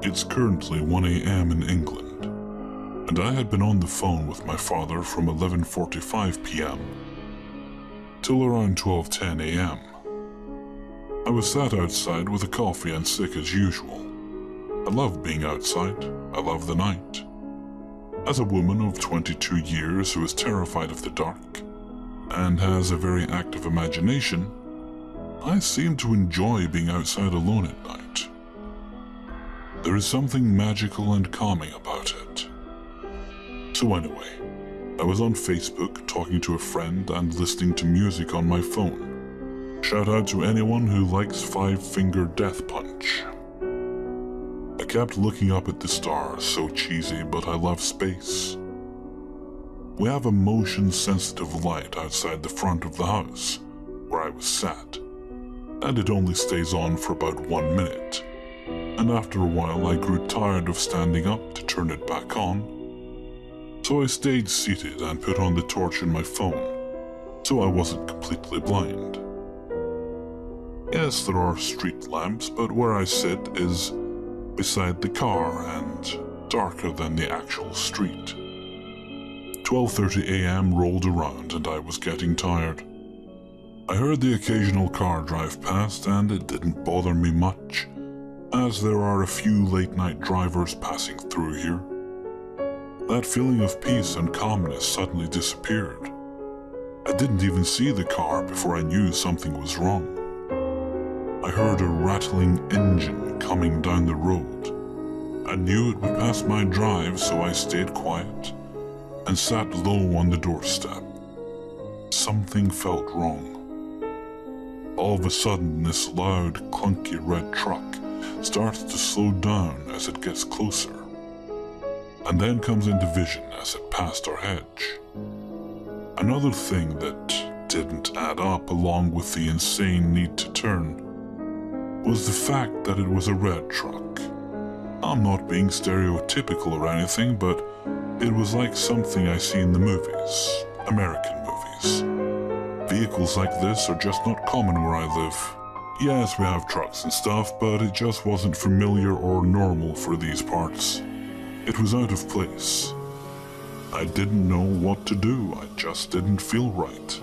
It's currently 1 a.m. in England, and I had been on the phone with my father from 11:45 p.m. till around 12:10 a.m. I was sat outside with a coffee and sick as usual. I love being outside. I love the night. As a woman of 22 years who is terrified of the dark and has a very active imagination, I seem to enjoy being outside alone at night. There is something magical and calming about it. So anyway, I was on Facebook talking to a friend and listening to music on my phone. Shout out to anyone who likes Five Finger Death Punch. I kept looking up at the stars, so cheesy, but I love space. We have a motion-sensitive light outside the front of the house where I was sat, and it only stays on for about 1 minute. And after a while I grew tired of standing up to turn it back on, so I stayed seated and put on the torch in my phone, so I wasn't completely blind. Yes, there are street lamps, but where I sit is beside the car and darker than the actual street. 12:30 a.m. rolled around and I was getting tired. I heard the occasional car drive past and it didn't bother me much, as there are a few late-night drivers passing through here. That feeling of peace and calmness suddenly disappeared. I didn't even see the car before I knew something was wrong. I heard a rattling engine coming down the road. I knew it would pass my drive, so I stayed quiet and sat low on the doorstep. Something felt wrong. All of a sudden, this loud, clunky red truck starts to slow down as it gets closer, and then comes into vision as it passed our hedge. Another thing that didn't add up, along with the insane need to turn, was the fact that it was a red truck. I'm not being stereotypical or anything, but it was like something I see in the movies, American movies. Vehicles like this are just not common where I live. Yes, we have trucks and stuff, but it just wasn't familiar or normal for these parts. It was out of place. I didn't know what to do, I just didn't feel right.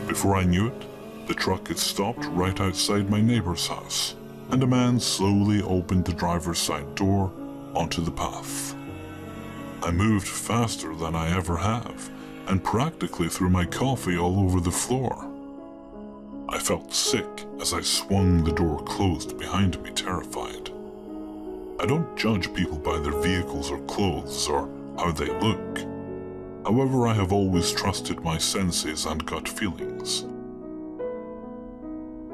Before I knew it, the truck had stopped right outside my neighbor's house, and a man slowly opened the driver's side door onto the path. I moved faster than I ever have, and practically threw my coffee all over the floor. I felt sick as I swung the door closed behind me, terrified. I don't judge people by their vehicles or clothes or how they look. However, I have always trusted my senses and gut feelings.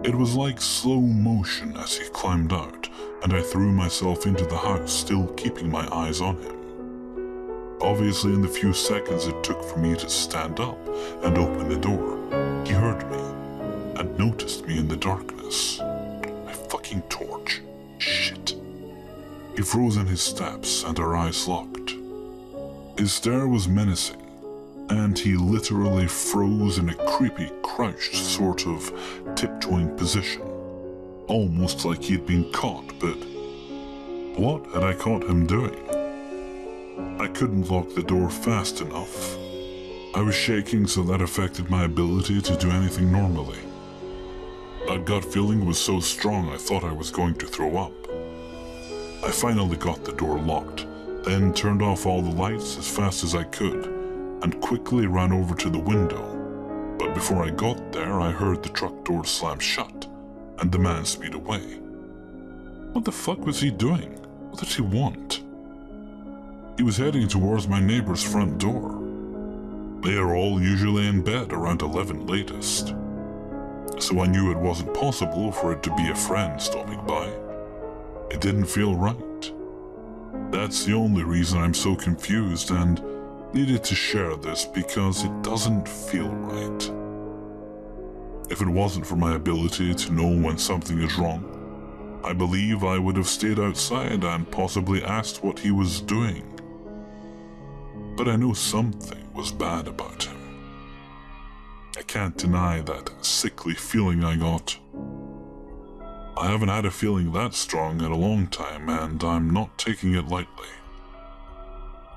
It was like slow motion as he climbed out, and I threw myself into the house, still keeping my eyes on him. Obviously, in the few seconds it took for me to stand up and open the door, he heard me and noticed me in the darkness. My fucking torch. Shit. He froze in his steps and our eyes locked. His stare was menacing, and he literally froze in a creepy, crouched sort of tiptoeing position, almost like he'd been caught, but what had I caught him doing? I couldn't lock the door fast enough. I was shaking, so that affected my ability to do anything normally. That gut feeling was so strong I thought I was going to throw up. I finally got the door locked, then turned off all the lights as fast as I could, and quickly ran over to the window. But before I got there, I heard the truck door slam shut, and the man speed away. What the fuck was he doing? What did he want? He was heading towards my neighbor's front door. They are all usually in bed around 11 latest, so I knew it wasn't possible for it to be a friend stopping by. It didn't feel right. That's the only reason I'm so confused and needed to share this, because it doesn't feel right. If it wasn't for my ability to know when something is wrong, I believe I would have stayed outside and possibly asked what he was doing. But I know something was bad about him. I can't deny that sickly feeling I got. I haven't had a feeling that strong in a long time, and I'm not taking it lightly.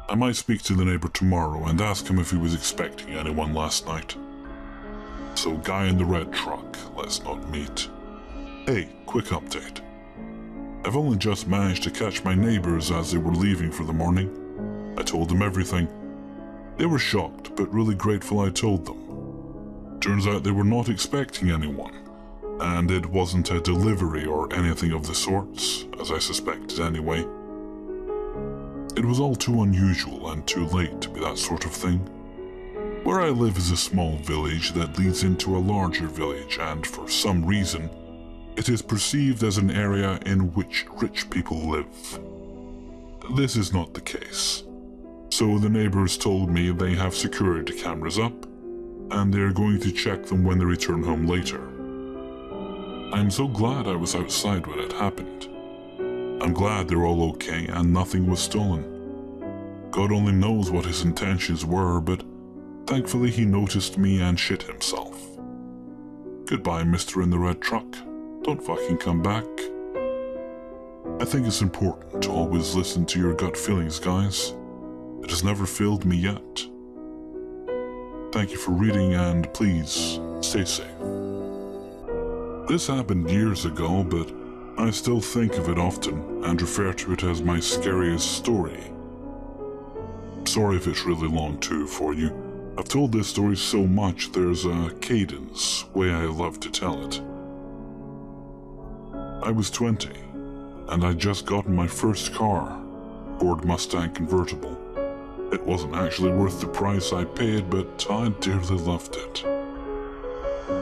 I might speak to the neighbor tomorrow and ask him if he was expecting anyone last night. So, guy in the red truck, let's not meet. Hey, quick update. I've only just managed to catch my neighbors as they were leaving for the morning. I told them everything. They were shocked, but really grateful I told them. Turns out they were not expecting anyone, and it wasn't a delivery or anything of the sorts, as I suspected anyway. It was all too unusual and too late to be that sort of thing. Where I live is a small village that leads into a larger village, and for some reason, it is perceived as an area in which rich people live. This is not the case. So the neighbors told me they have security cameras up, and they're going to check them when they return home later. I'm so glad I was outside when it happened. I'm glad they're all okay and nothing was stolen. God only knows what his intentions were, but thankfully he noticed me and shit himself. Goodbye, Mr. in the red truck. Don't fucking come back. I think it's important to always listen to your gut feelings, guys. It has never failed me yet. Thank you for reading, and please, stay safe. This happened years ago, but I still think of it often and refer to it as my scariest story. Sorry if it's really long too for you. I've told this story so much there's a cadence, way I love to tell it. I was 20, and I'd just gotten my first car, Ford Mustang convertible. It wasn't actually worth the price I paid, but I dearly loved it.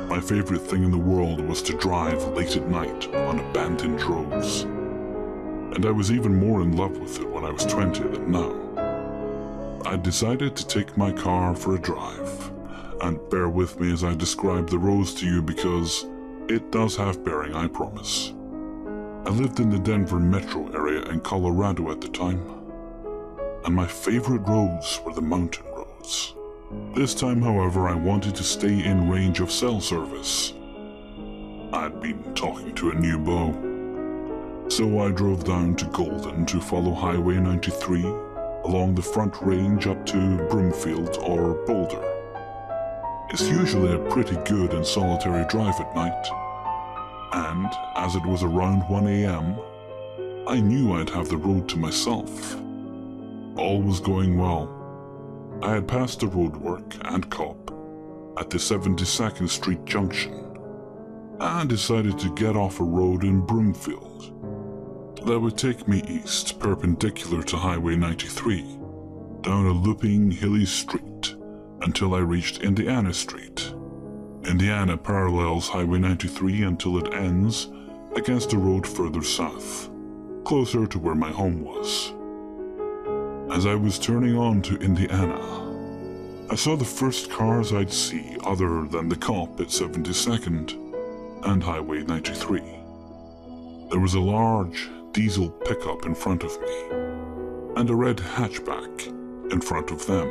My favorite thing in the world was to drive late at night on abandoned roads. And I was even more in love with it when I was 20 than now. I decided to take my car for a drive, and bear with me as I describe the roads to you because it does have bearing, I promise. I lived in the Denver metro area in Colorado at the time, and my favorite roads were the mountain roads. This time, however, I wanted to stay in range of cell service. I'd been talking to a new beau, so I drove down to Golden to follow Highway 93 along the Front Range up to Broomfield or Boulder. It's usually a pretty good and solitary drive at night, and as it was around 1 a.m., I knew I'd have the road to myself. All was going well. I had passed the roadwork and cop at the 72nd Street junction and decided to get off a road in Broomfield that would take me east perpendicular to Highway 93 down a looping hilly street until I reached Indiana Street. Indiana parallels Highway 93 until it ends against a road further south, closer to where my home was. As I was turning on to Indiana, I saw the first cars I'd see other than the cop at 72nd and Highway 93. There was a large diesel pickup in front of me, and a red hatchback in front of them,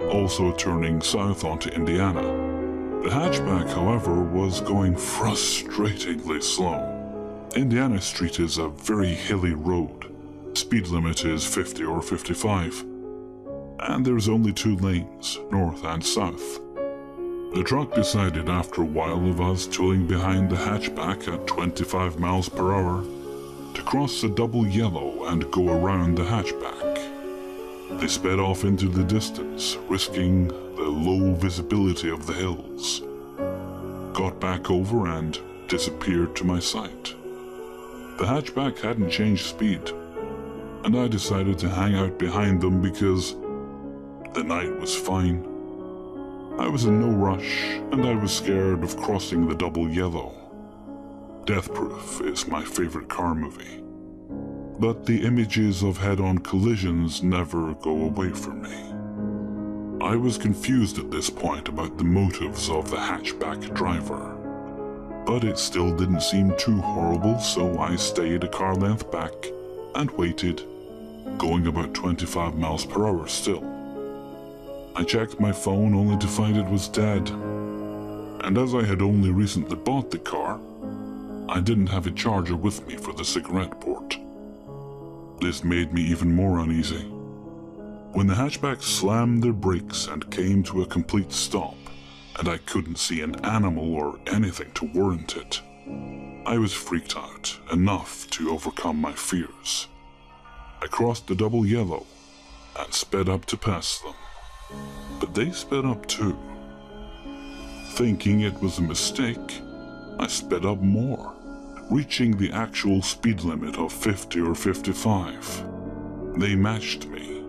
also turning south onto Indiana. The hatchback, however, was going frustratingly slow. Indiana Street is a very hilly road. Speed limit is 50 or 55, and there's only 2 lanes, north and south. The truck decided after a while of us tooling behind the hatchback at 25 miles per hour to cross the double yellow and go around the hatchback. They sped off into the distance, risking the low visibility of the hills, got back over and disappeared to my sight. The hatchback hadn't changed speed, and I decided to hang out behind them because the night was fine. I was in no rush, and I was scared of crossing the double yellow. Death Proof is my favorite car movie, but the images of head-on collisions never go away from me. I was confused at this point about the motives of the hatchback driver, but it still didn't seem too horrible, so I stayed a car length back and waited, going about 25 miles per hour still. I checked my phone only to find it was dead, and as I had only recently bought the car, I didn't have a charger with me for the cigarette port. This made me even more uneasy. When the hatchback slammed their brakes and came to a complete stop, and I couldn't see an animal or anything to warrant it, I was freaked out enough to overcome my fears. I crossed the double yellow and sped up to pass them, but they sped up too. Thinking it was a mistake, I sped up more, reaching the actual speed limit of 50 or 55. They matched me,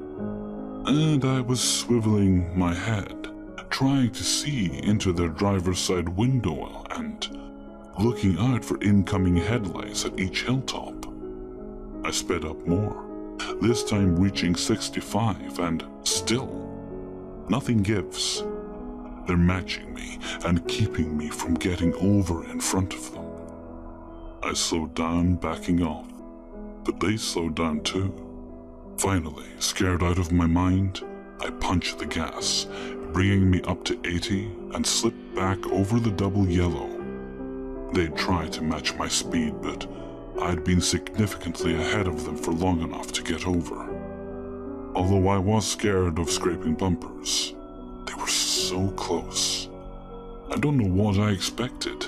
and I was swiveling my head, trying to see into their driver's side window and looking out for incoming headlights at each hilltop. I sped up more, this time reaching 65, and still, nothing gives. They're matching me and keeping me from getting over in front of them. I slowed down, backing off, but they slowed down too. Finally, scared out of my mind, I punched the gas, bringing me up to 80, and slipped back over the double yellow. They'd tried to match my speed, but I'd been significantly ahead of them for long enough to get over. Although I was scared of scraping bumpers, they were so close. I don't know what I expected,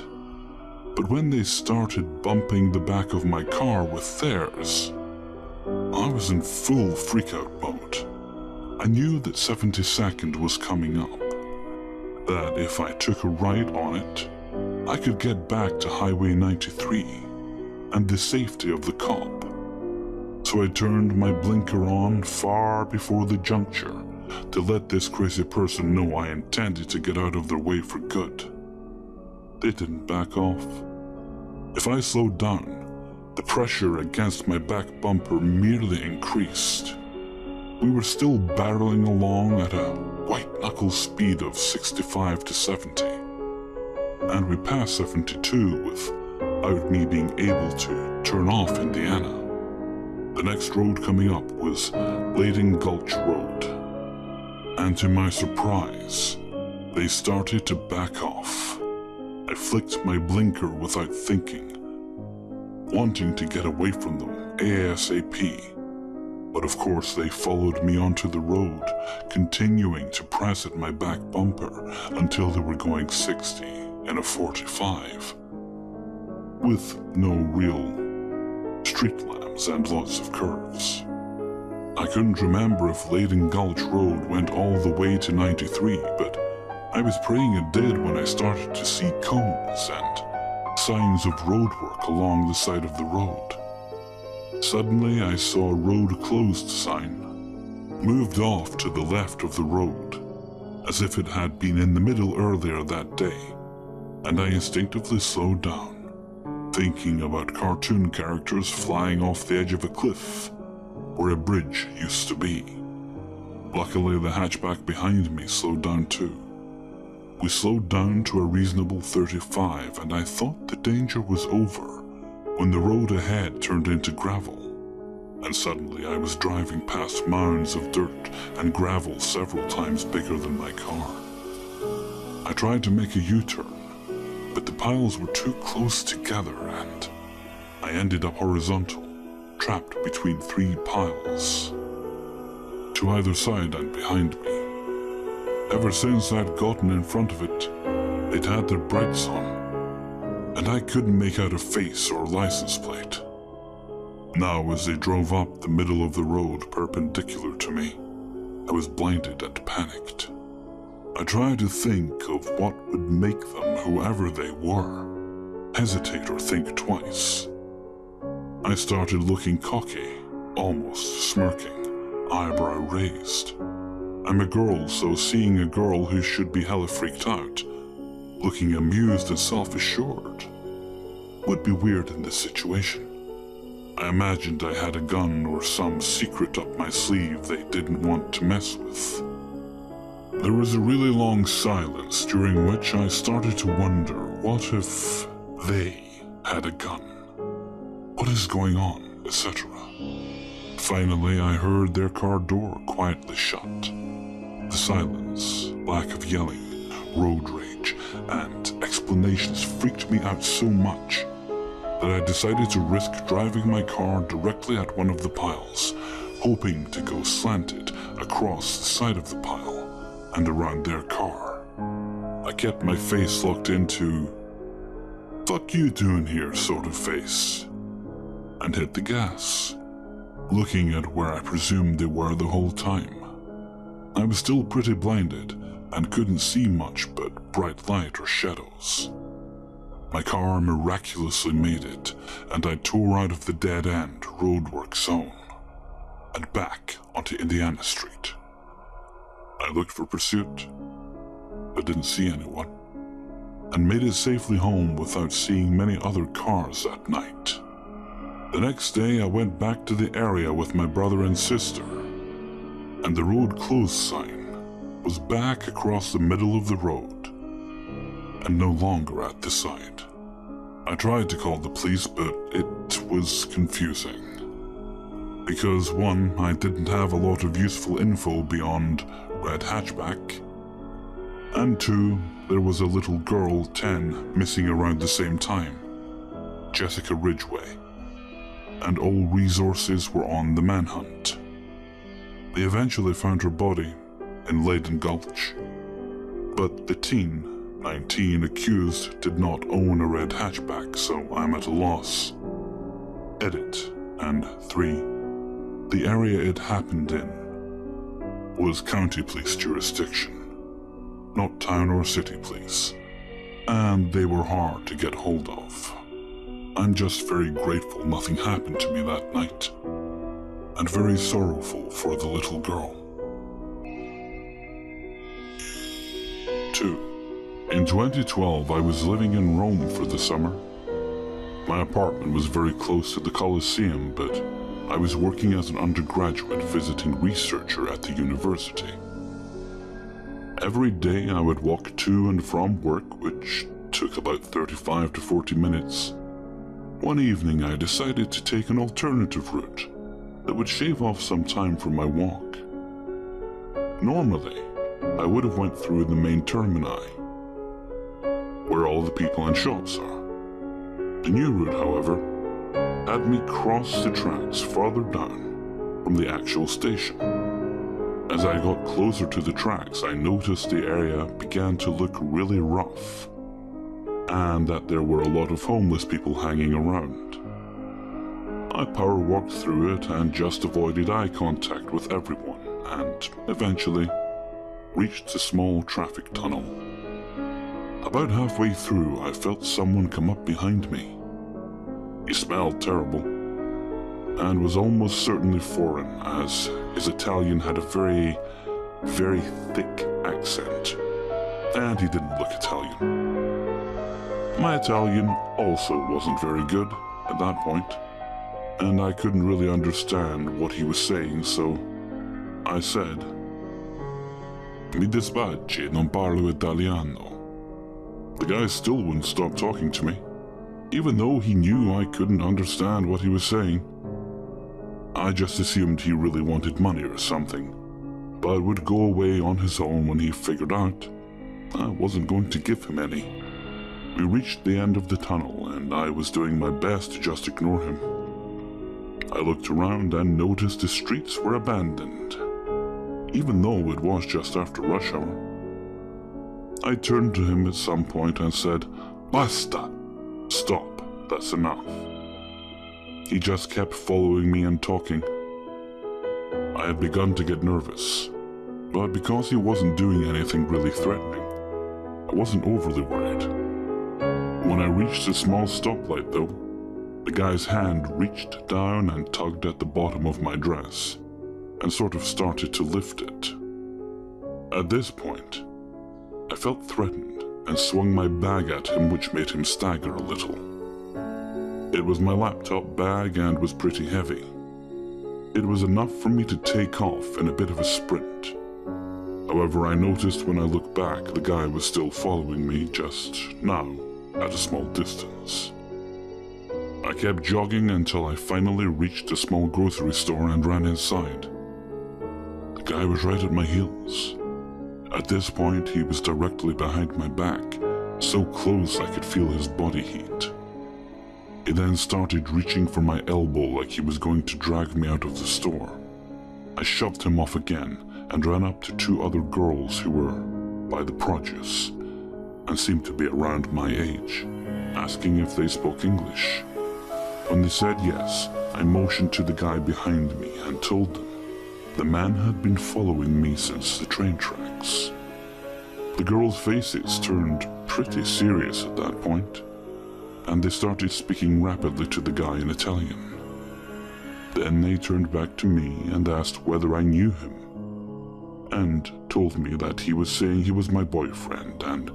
but when they started bumping the back of my car with theirs, I was in full freakout mode. I knew that 72nd was coming up, that if I took a right on it, I could get back to Highway 93 and the safety of the cop. So I turned my blinker on far before the juncture to let this crazy person know I intended to get out of their way for good. They didn't back off. If I slowed down, the pressure against my back bumper merely increased. We were still barreling along at a white-knuckle speed of 65 to 70, and we passed 72 without me being able to turn off Indiana. The next road coming up was Leyden Gulch Road, and to my surprise, they started to back off. I flicked my blinker without thinking, wanting to get away from them ASAP. But of course they followed me onto the road, continuing to press at my back bumper until they were going 60 in a 45. With no real street lamps and lots of curves. I couldn't remember if Leyden Gulch Road went all the way to 93, but I was praying it did when I started to see cones and signs of roadwork along the side of the road. Suddenly I saw a road closed sign, moved off to the left of the road, as if it had been in the middle earlier that day, and I instinctively slowed down, thinking about cartoon characters flying off the edge of a cliff where a bridge used to be. Luckily, the hatchback behind me slowed down too. We slowed down to a reasonable 35, and I thought the danger was over when the road ahead turned into gravel, and suddenly I was driving past mounds of dirt and gravel several times bigger than my car. I tried to make a U-turn, but the piles were too close together and I ended up horizontal, trapped between 3 piles, to either side and behind me. Ever since I'd gotten in front of it, they'd had their brights on, and I couldn't make out a face or license plate. Now, as they drove up the middle of the road perpendicular to me, I was blinded and panicked. I tried to think of what would make them, whoever they were, hesitate or think twice. I started looking cocky, almost smirking, eyebrow raised. I'm a girl, so seeing a girl who should be hella freaked out, looking amused and self-assured, would be weird in this situation. I imagined I had a gun or some secret up my sleeve they didn't want to mess with. There was a really long silence during which I started to wonder, what if they had a gun? What is going on, etc. Finally, I heard their car door quietly shut. The silence, lack of yelling, road rage, and explanations freaked me out so much that I decided to risk driving my car directly at one of the piles, hoping to go slanted across the side of the pile and around their car. I kept my face locked into "fuck you doing here" sort of face, and hit the gas, looking at where I presumed they were the whole time. I was still pretty blinded and couldn't see much but bright light or shadows. My car miraculously made it, and I tore out of the dead-end roadwork zone and back onto Indiana Street. I looked for pursuit, but didn't see anyone, and made it safely home without seeing many other cars that night. The next day I went back to the area with my brother and sister, and the road closed sign was back across the middle of the road and no longer at the side. I tried to call the police, but it was confusing. Because one, I didn't have a lot of useful info beyond red hatchback, and two, there was a little girl, 10, missing around the same time, Jessica Ridgway, and all resources were on the manhunt. They eventually found her body in Leyden Gulch, but the teen, 19, accused did not own a red hatchback, so I'm at a loss. Edit. And 3. The area it happened in was county police jurisdiction, not town or city police, and they were hard to get hold of. I'm just very grateful nothing happened to me that night, and very sorrowful for the little girl. 2. In 2012, I was living in Rome for the summer. My apartment was very close to the Colosseum, but I was working as an undergraduate visiting researcher at the university. Every day I would walk to and from work, which took about 35 to 40 minutes. One evening I decided to take an alternative route that would shave off some time from my walk. Normally, I would have went through the main termini, where all the people and shops are. The new route, however, had me cross the tracks farther down from the actual station. As I got closer to the tracks, I noticed the area began to look really rough, and that there were a lot of homeless people hanging around. I power walked through it and just avoided eye contact with everyone, and eventually reached a small traffic tunnel. About halfway through, I felt someone come up behind me. He smelled terrible, and was almost certainly foreign, as his Italian had a very, very thick accent, and he didn't look Italian. My Italian also wasn't very good at that point, and I couldn't really understand what he was saying, so I said, "Mi dispiace, non parlo italiano." The guy still wouldn't stop talking to me, even though he knew I couldn't understand what he was saying. I just assumed he really wanted money or something, but would go away on his own when he figured out I wasn't going to give him any. We reached the end of the tunnel, and I was doing my best to just ignore him. I looked around and noticed the streets were abandoned, even though it was just after rush hour. I turned to him at some point and said, "Basta! Stop, that's enough." He just kept following me and talking. I had begun to get nervous, but because he wasn't doing anything really threatening, I wasn't overly worried. When I reached a small stoplight though, the guy's hand reached down and tugged at the bottom of my dress, and sort of started to lift it. At this point, I felt threatened and swung my bag at him, which made him stagger a little. It was my laptop bag and was pretty heavy. It was enough for me to take off in a bit of a sprint. However, I noticed when I looked back, the guy was still following me, just now at a small distance. I kept jogging until I finally reached a small grocery store and ran inside. The guy was right at my heels. At this point, he was directly behind my back, so close I could feel his body heat. He then started reaching for my elbow like he was going to drag me out of the store. I shoved him off again and ran up to two other girls who were by the produce and seemed to be around my age, asking if they spoke English. When they said yes, I motioned to the guy behind me and told them the man had been following me since the train tracks. The girls' faces turned pretty serious at that point, and they started speaking rapidly to the guy in Italian. Then they turned back to me and asked whether I knew him, and told me that he was saying he was my boyfriend and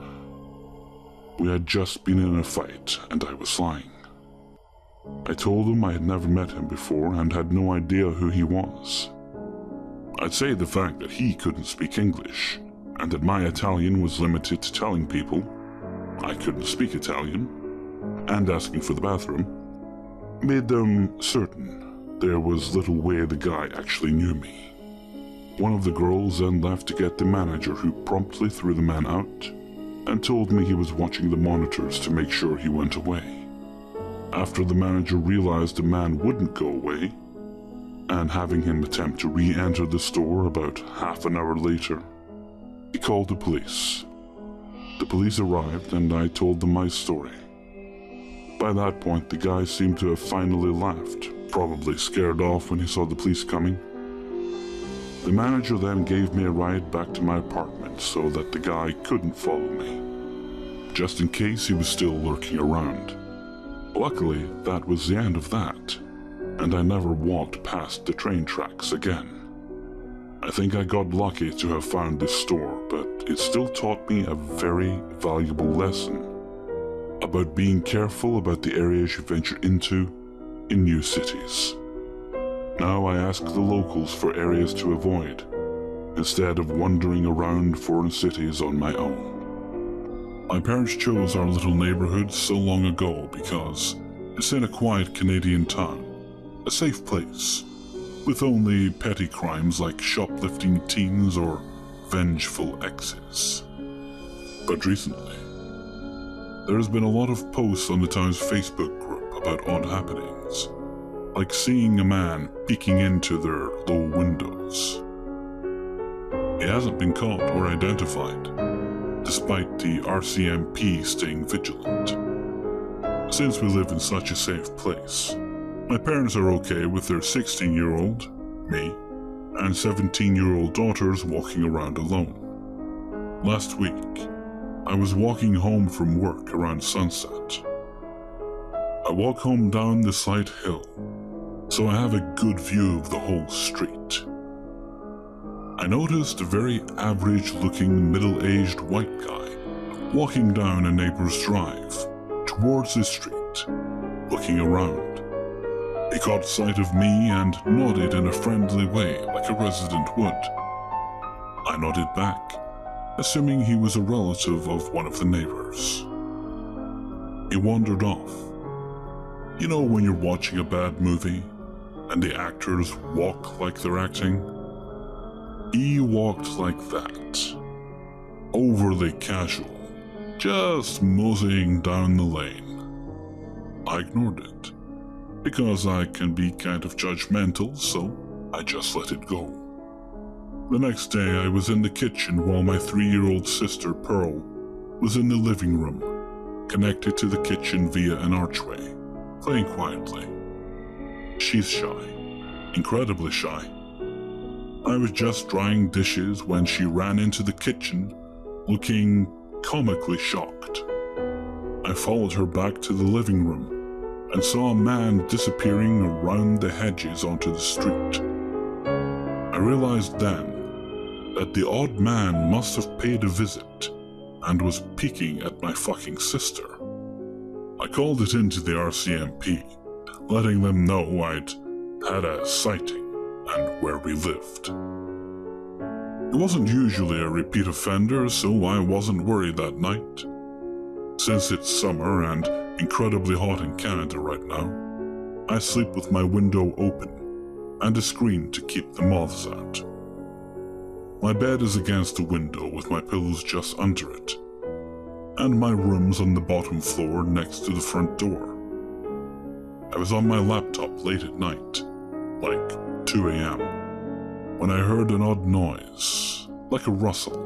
we had just been in a fight and I was lying. I told them I had never met him before and had no idea who he was. I'd say the fact that he couldn't speak English and that my Italian was limited to telling people I couldn't speak Italian and asking for the bathroom made them certain there was little way the guy actually knew me. One of the girls then left to get the manager, who promptly threw the man out and told me he was watching the monitors to make sure he went away. After the manager realized the man wouldn't go away, and having him attempt to re-enter the store about half an hour later, he called the police. The police arrived and I told them my story. By that point, the guy seemed to have finally laughed, probably scared off when he saw the police coming. The manager then gave me a ride back to my apartment so that the guy couldn't follow me, just in case he was still lurking around. Luckily, that was the end of that, and I never walked past the train tracks again. I think I got lucky to have found this store, but it still taught me a very valuable lesson about being careful about the areas you venture into in new cities. Now I ask the locals for areas to avoid, instead of wandering around foreign cities on my own. My parents chose our little neighborhood so long ago because it's in a quiet Canadian town, a safe place, with only petty crimes like shoplifting teens or vengeful exes. But recently, there has been a lot of posts on the town's Facebook group about odd happenings, like seeing a man peeking into their low windows. He hasn't been caught or identified, despite the RCMP staying vigilant. Since we live in such a safe place, my parents are okay with their 16-year-old, me, and 17-year-old daughters walking around alone. Last week, I was walking home from work around sunset. I walk home down the side hill, so I have a good view of the whole street. I noticed a very average-looking middle-aged white guy walking down a neighbor's drive towards the street, looking around. He caught sight of me and nodded in a friendly way like a resident would. I nodded back, assuming he was a relative of one of the neighbors. He wandered off. You know when you're watching a bad movie and the actors walk like they're acting? He walked like that, overly casual, just moseying down the lane. I ignored it, because I can be kind of judgmental, so I just let it go. The next day I was in the kitchen while my 3-year-old sister Pearl was in the living room, connected to the kitchen via an archway, playing quietly. She's shy, incredibly shy. I was just drying dishes when she ran into the kitchen, looking comically shocked. I followed her back to the living room and saw a man disappearing around the hedges onto the street. I realized then that the odd man must have paid a visit and was peeking at my fucking sister. I called it into the RCMP, letting them know I'd had a sighting and where we lived. He wasn't usually a repeat offender, so I wasn't worried that night. Since it's summer and incredibly hot in Canada right now, I sleep with my window open and a screen to keep the moths out. My bed is against the window with my pillows just under it, and my room's on the bottom floor next to the front door. I was on my laptop late at night, like 2 a.m., when I heard an odd noise, like a rustle.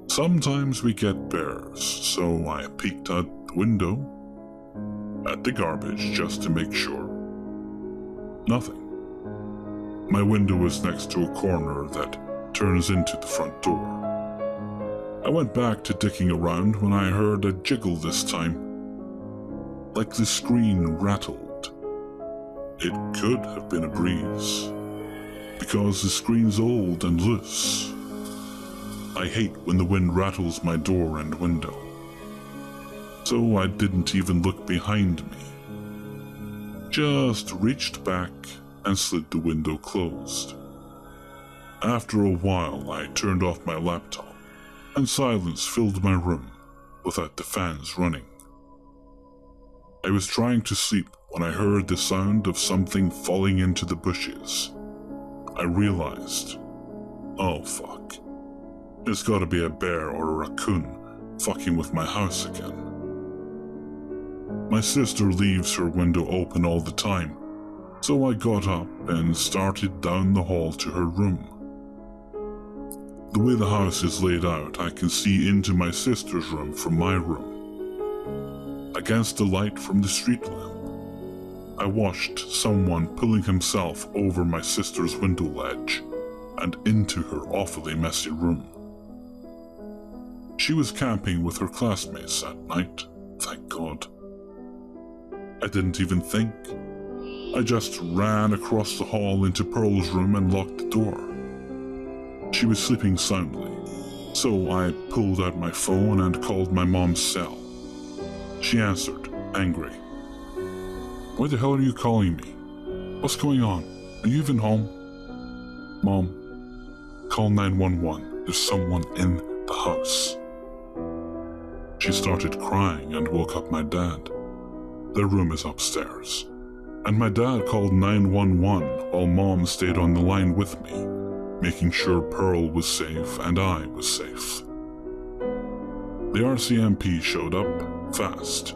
Sometimes we get bears, so I peeked out the window at the garbage just to make sure. Nothing. My window was next to a corner that turns into the front door. I went back to dicking around when I heard a jiggle this time, like the screen rattled. It could have been a breeze, because the screen's old and loose. I hate when the wind rattles my door and window. So I didn't even look behind me. Just reached back and slid the window closed. After a while, I turned off my laptop, and silence filled my room without the fans running. I was trying to sleep when I heard the sound of something falling into the bushes. I realized, oh fuck, it's gotta be a bear or a raccoon fucking with my house again. My sister leaves her window open all the time, so I got up and started down the hall to her room. The way the house is laid out, I can see into my sister's room from my room. Against the light from the street lamp, I watched someone pulling himself over my sister's window ledge and into her awfully messy room. She was camping with her classmates that night, thank God. I didn't even think. I just ran across the hall into Pearl's room and locked the door. She was sleeping soundly, so I pulled out my phone and called my mom's cell. She answered, angry. Why the hell are you calling me? What's going on? Are you even home? Mom, call 911. There's someone in the house. She started crying and woke up my dad. Their room is upstairs, and my dad called 911 while Mom stayed on the line with me, making sure Pearl was safe and I was safe. The RCMP showed up fast.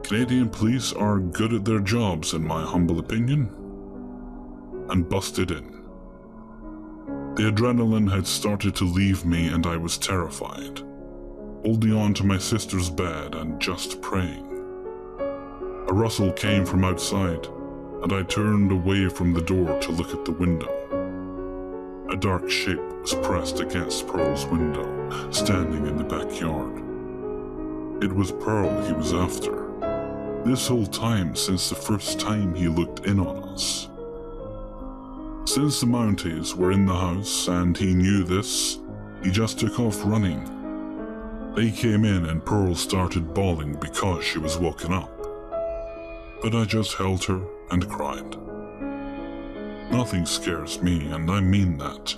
Canadian police are good at their jobs, in my humble opinion, and busted in. The adrenaline had started to leave me and I was terrified, holding on to my sister's bed and just praying. A rustle came from outside, and I turned away from the door to look at the window. A dark shape was pressed against Pearl's window, standing in the backyard. It was Pearl he was after, this whole time since the first time he looked in on us. Since the Mounties were in the house and he knew this, he just took off running. They came in and Pearl started bawling because she was woken up. But I just held her and cried. Nothing scares me, and I mean that.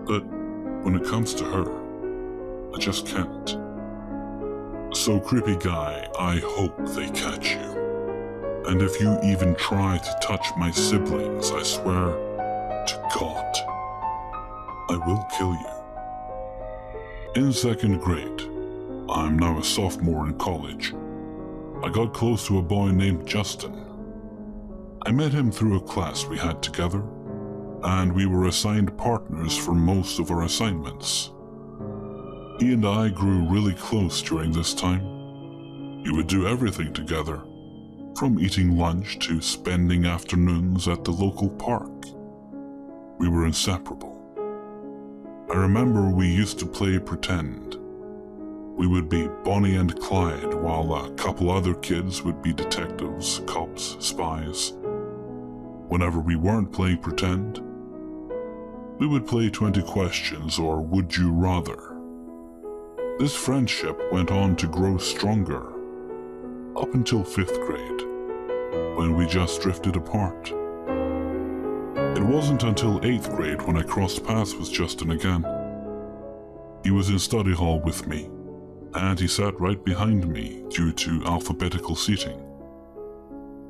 But when it comes to her, I just can't. So creepy guy, I hope they catch you. And if you even try to touch my siblings, I swear to God, I will kill you. In second grade, I'm now a sophomore in college, I got close to a boy named Justin. I met him through a class we had together, and we were assigned partners for most of our assignments. He and I grew really close during this time. We would do everything together, from eating lunch to spending afternoons at the local park. We were inseparable. I remember we used to play pretend. We would be Bonnie and Clyde, while a couple other kids would be detectives, cops, spies. Whenever we weren't playing pretend, we would play 20 questions or Would You Rather. This friendship went on to grow stronger, up until 5th grade, when we just drifted apart. It wasn't until 8th grade when I crossed paths with Justin again. He was in study hall with me, and he sat right behind me due to alphabetical seating.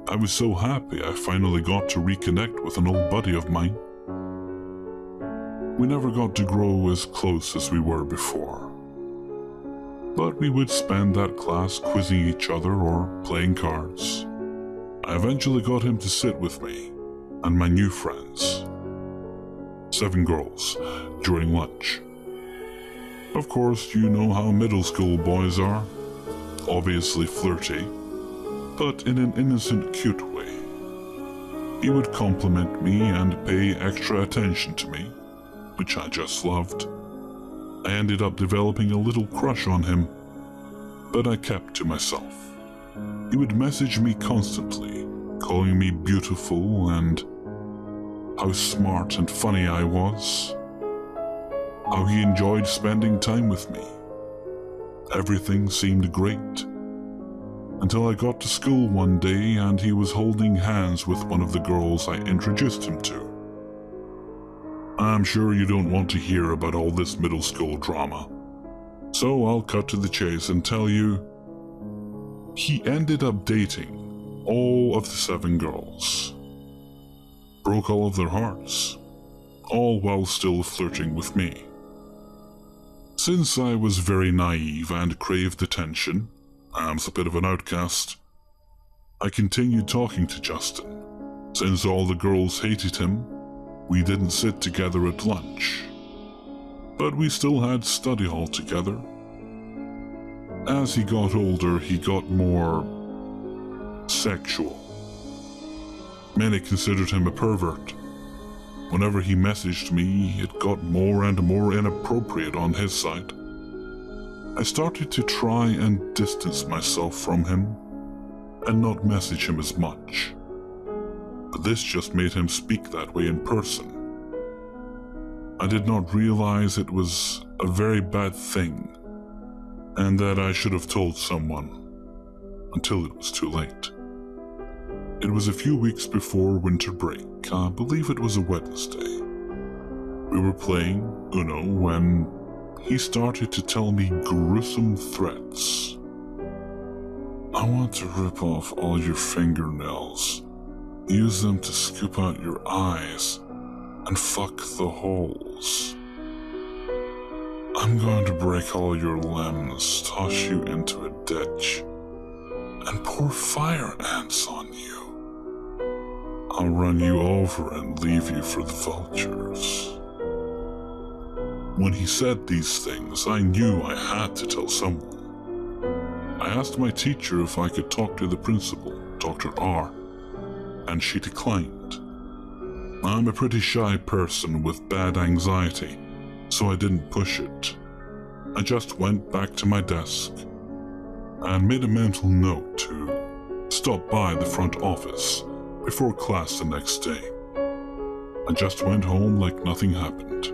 I was so happy I finally got to reconnect with an old buddy of mine. We never got to grow as close as we were before. but we would spend that class quizzing each other or playing cards. I eventually got him to sit with me and my new friends, 7 girls, during lunch. Of course, you know how middle school boys are, obviously flirty, but in an innocent, cute way. He would compliment me and pay extra attention to me, which I just loved. I ended up developing a little crush on him, but I kept to myself. He would message me constantly, calling me beautiful and how smart and funny I was, how he enjoyed spending time with me. Everything seemed great, until I got to school one day and he was holding hands with one of the girls I introduced him to. I'm sure you don't want to hear about all this middle school drama, so I'll cut to the chase and tell you he ended up dating all of the 7 girls. Broke all of their hearts, all while still flirting with me. Since I was very naive and craved attention, I was a bit of an outcast, I continued talking to Justin. Since all the girls hated him, we didn't sit together at lunch, but we still had study hall together. As he got older, he got more sexual. Many considered him a pervert. Whenever he messaged me, it got more and more inappropriate on his side. I started to try and distance myself from him and not message him as much. But this just made him speak that way in person. I did not realize it was a very bad thing, and that I should have told someone until it was too late. It was a few weeks before winter break. I believe it was a Wednesday. We were playing Uno when he started to tell me gruesome threats. I want to rip off all your fingernails, use them to scoop out your eyes, and fuck the holes. I'm going to break all your limbs, toss you into a ditch, and pour fire ants on you. I'll run you over and leave you for the vultures. When he said these things, I knew I had to tell someone. I asked my teacher if I could talk to the principal, Dr. R, and she declined. I'm a pretty shy person with bad anxiety, so I didn't push it. I just went back to my desk and made a mental note to stop by the front office before class the next day. I just went home like nothing happened.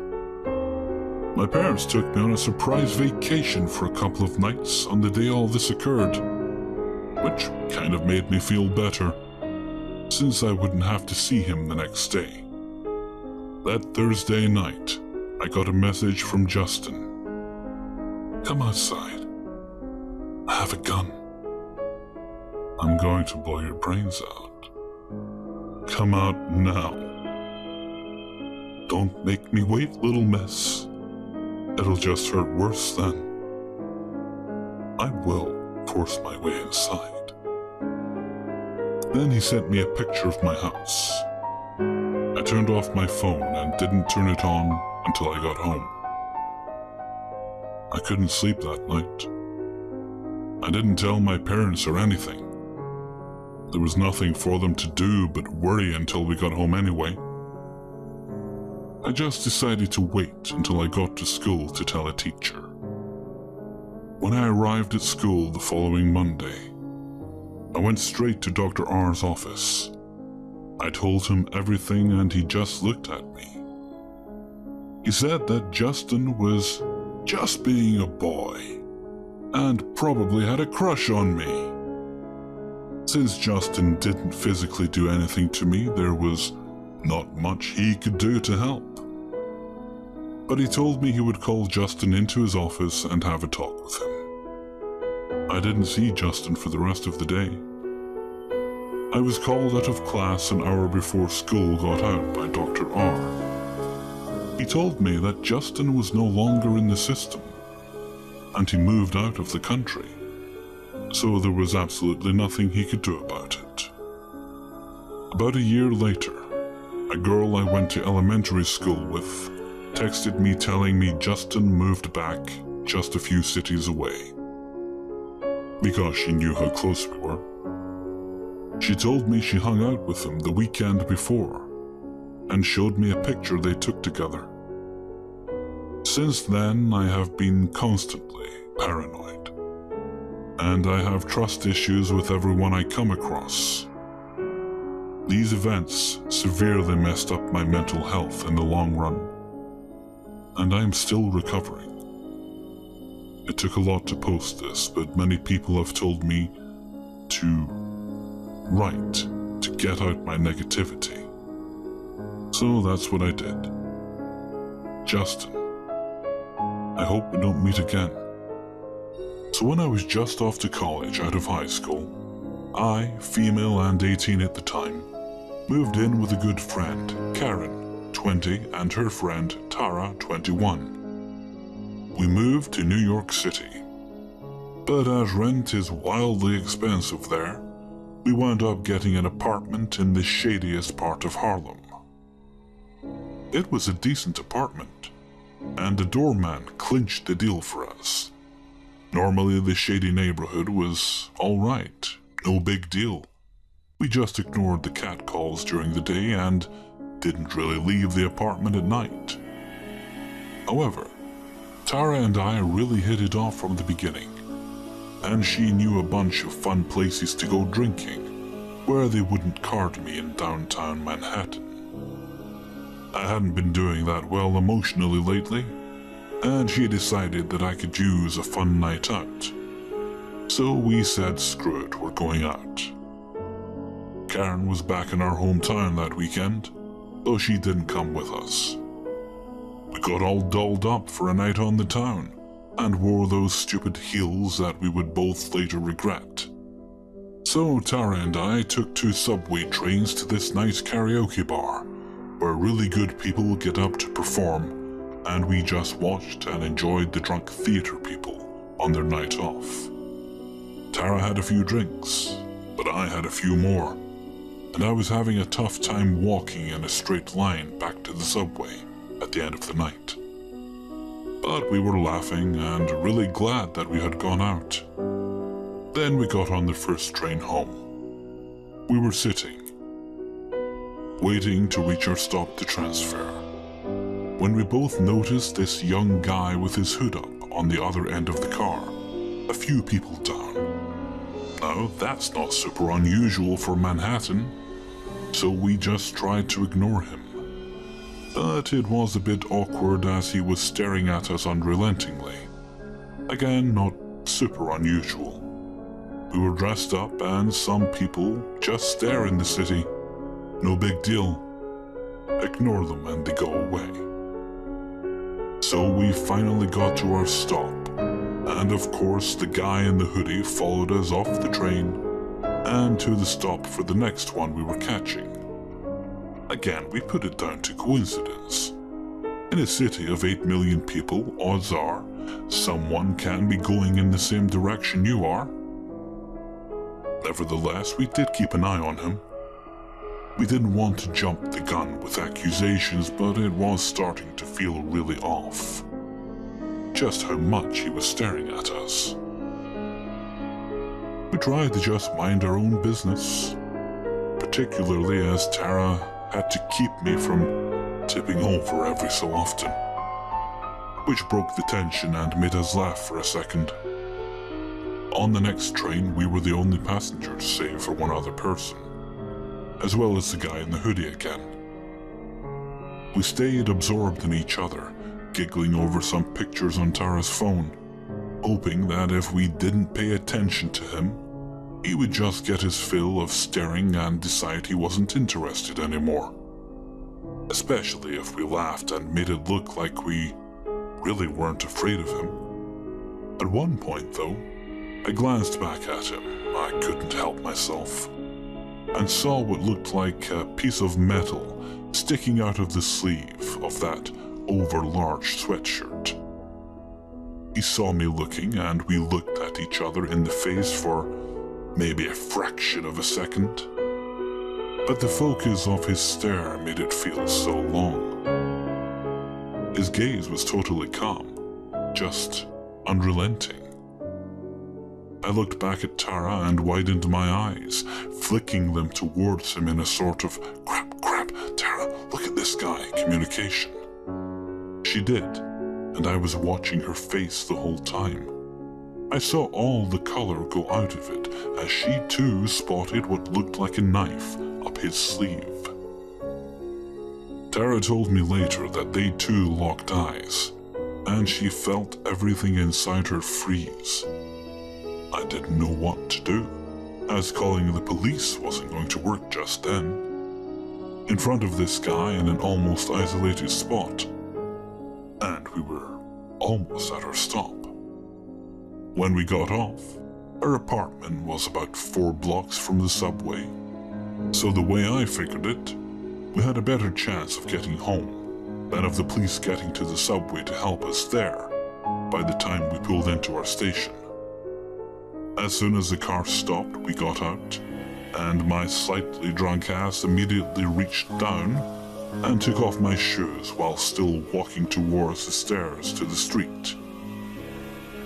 My parents took me on a surprise vacation for a couple of nights on the day all this occurred, which kind of made me feel better, since I wouldn't have to see him the next day. That Thursday night, I got a message from Justin. Come outside. I have a gun. I'm going to blow your brains out. Come out now. Don't make me wait, little miss. It'll just hurt worse then. I will force my way inside. Then he sent me a picture of my house. I turned off my phone and didn't turn it on until I got home. I couldn't sleep that night. I didn't tell my parents or anything. There was nothing for them to do but worry until we got home anyway. I just decided to wait until I got to school to tell a teacher. When I arrived at school the following Monday, I went straight to Dr. R's office. I told him everything and he just looked at me. He said that Justin was just being a boy and probably had a crush on me. Since Justin didn't physically do anything to me, there was not much he could do to help. But he told me he would call Justin into his office and have a talk with him. I didn't see Justin for the rest of the day. I was called out of class an hour before school got out by Dr. R. He told me that Justin was no longer in the system, and he moved out of the country, so there was absolutely nothing he could do about it. About a year later, a girl I went to elementary school with texted me telling me Justin moved back just a few cities away, because she knew how close we were. She told me she hung out with him the weekend before and showed me a picture they took together. Since then, I have been constantly paranoid, and I have trust issues with everyone I come across. These events severely messed up my mental health in the long run, and I am still recovering. It took a lot to post this, but many people have told me to write to get out my negativity. So that's what I did. Justin, I hope we don't meet again. So when I was just off to college out of high school, I, female and 18 at the time, moved in with a good friend, Karen, 20, and her friend, Tara, 21. We moved to New York City. But as rent is wildly expensive there, we wound up getting an apartment in the shadiest part of Harlem. It was a decent apartment, and the doorman clinched the deal for us. Normally the shady neighborhood was all right, no big deal. We just ignored the catcalls during the day and didn't really leave the apartment at night. However, Tara and I really hit it off from the beginning, and she knew a bunch of fun places to go drinking where they wouldn't card me in downtown Manhattan. I hadn't been doing that well emotionally lately, and she decided that I could use a fun night out. So we said screw it, we're going out. Karen was back in our hometown that weekend, though she didn't come with us. We got all dolled up for a night on the town, and wore those stupid heels that we would both later regret. So Tara and I took 2 subway trains to this nice karaoke bar, where really good people get up to perform, and we just watched and enjoyed the drunk theater people on their night off. Tara had a few drinks, but I had a few more, and I was having a tough time walking in a straight line back to the subway at the end of the night. But we were laughing and really glad that we had gone out. Then we got on the first train home. We were sitting, waiting to reach our stop to transfer, when we both noticed this young guy with his hood up on the other end of the car, a few people down. Now, that's not super unusual for Manhattan, so we just tried to ignore him. But it was a bit awkward as he was staring at us unrelentingly. Again, not super unusual. We were dressed up and some people just stare in the city. No big deal. Ignore them and they go away. So we finally got to our stop, and of course the guy in the hoodie followed us off the train and to the stop for the next one we were catching. Again, we put it down to coincidence. In a city of 8 million people, odds are someone can be going in the same direction you are. Nevertheless, we did keep an eye on him. We didn't want to jump the gun with accusations, but it was starting to feel really off. Just how much he was staring at us. We tried to just mind our own business, particularly as Tara had to keep me from tipping over every so often, which broke the tension and made us laugh for a second. On the next train, we were the only passengers save for one other person, as well as the guy in the hoodie again. We stayed absorbed in each other, giggling over some pictures on Tara's phone, hoping that if we didn't pay attention to him, he would just get his fill of staring and decide he wasn't interested anymore. Especially if we laughed and made it look like we really weren't afraid of him. At one point, though, I glanced back at him, I couldn't help myself, and saw what looked like a piece of metal sticking out of the sleeve of that over-large sweatshirt. He saw me looking, and we looked at each other in the face for maybe a fraction of a second. But the focus of his stare made it feel so long. His gaze was totally calm, just unrelenting. I looked back at Tara and widened my eyes, flicking them towards him in a sort of crap, Tara, look at this guy communication. She did, and I was watching her face the whole time. I saw all the color go out of it as she too spotted what looked like a knife up his sleeve. Tara told me later that they too locked eyes, and she felt everything inside her freeze. I didn't know what to do, as calling the police wasn't going to work just then. In front of this guy in an almost isolated spot, and we were almost at our stop. When we got off, our apartment was about 4 blocks from the subway, so the way I figured it, we had a better chance of getting home than of the police getting to the subway to help us there by the time we pulled into our station. As soon as the car stopped, we got out, and my slightly drunk ass immediately reached down and took off my shoes while still walking towards the stairs to the street.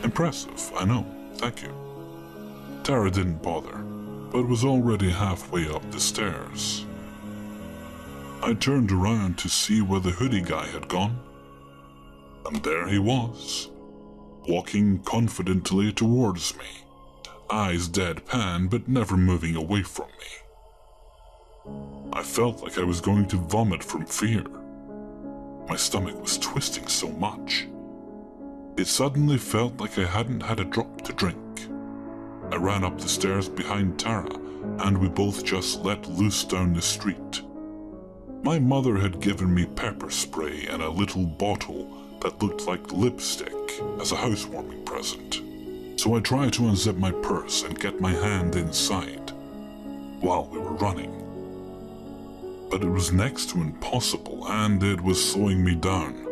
Impressive, I know, thank you. Tara didn't bother, but was already halfway up the stairs. I turned around to see where the hoodie guy had gone, and there he was, walking confidently towards me, eyes deadpan but never moving away from me. I felt like I was going to vomit from fear. My stomach was twisting so much. It suddenly felt like I hadn't had a drop to drink. I ran up the stairs behind Tara, and we both just let loose down the street. My mother had given me pepper spray and a little bottle that looked like lipstick as a housewarming present, so I tried to unzip my purse and get my hand inside while we were running. But it was next to impossible, and it was slowing me down,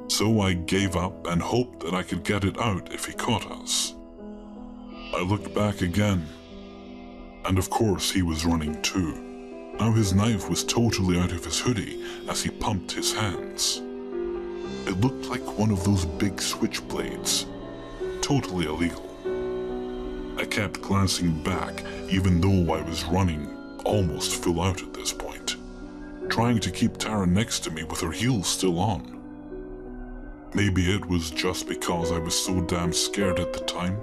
so I gave up and hoped that I could get it out if he caught us. I looked back again, and of course he was running too. Now his knife was totally out of his hoodie as he pumped his hands. It looked like one of those big switchblades. Totally illegal. I kept glancing back even though I was running almost full out at this point, trying to keep Tara next to me with her heels still on. Maybe it was just because I was so damn scared at the time,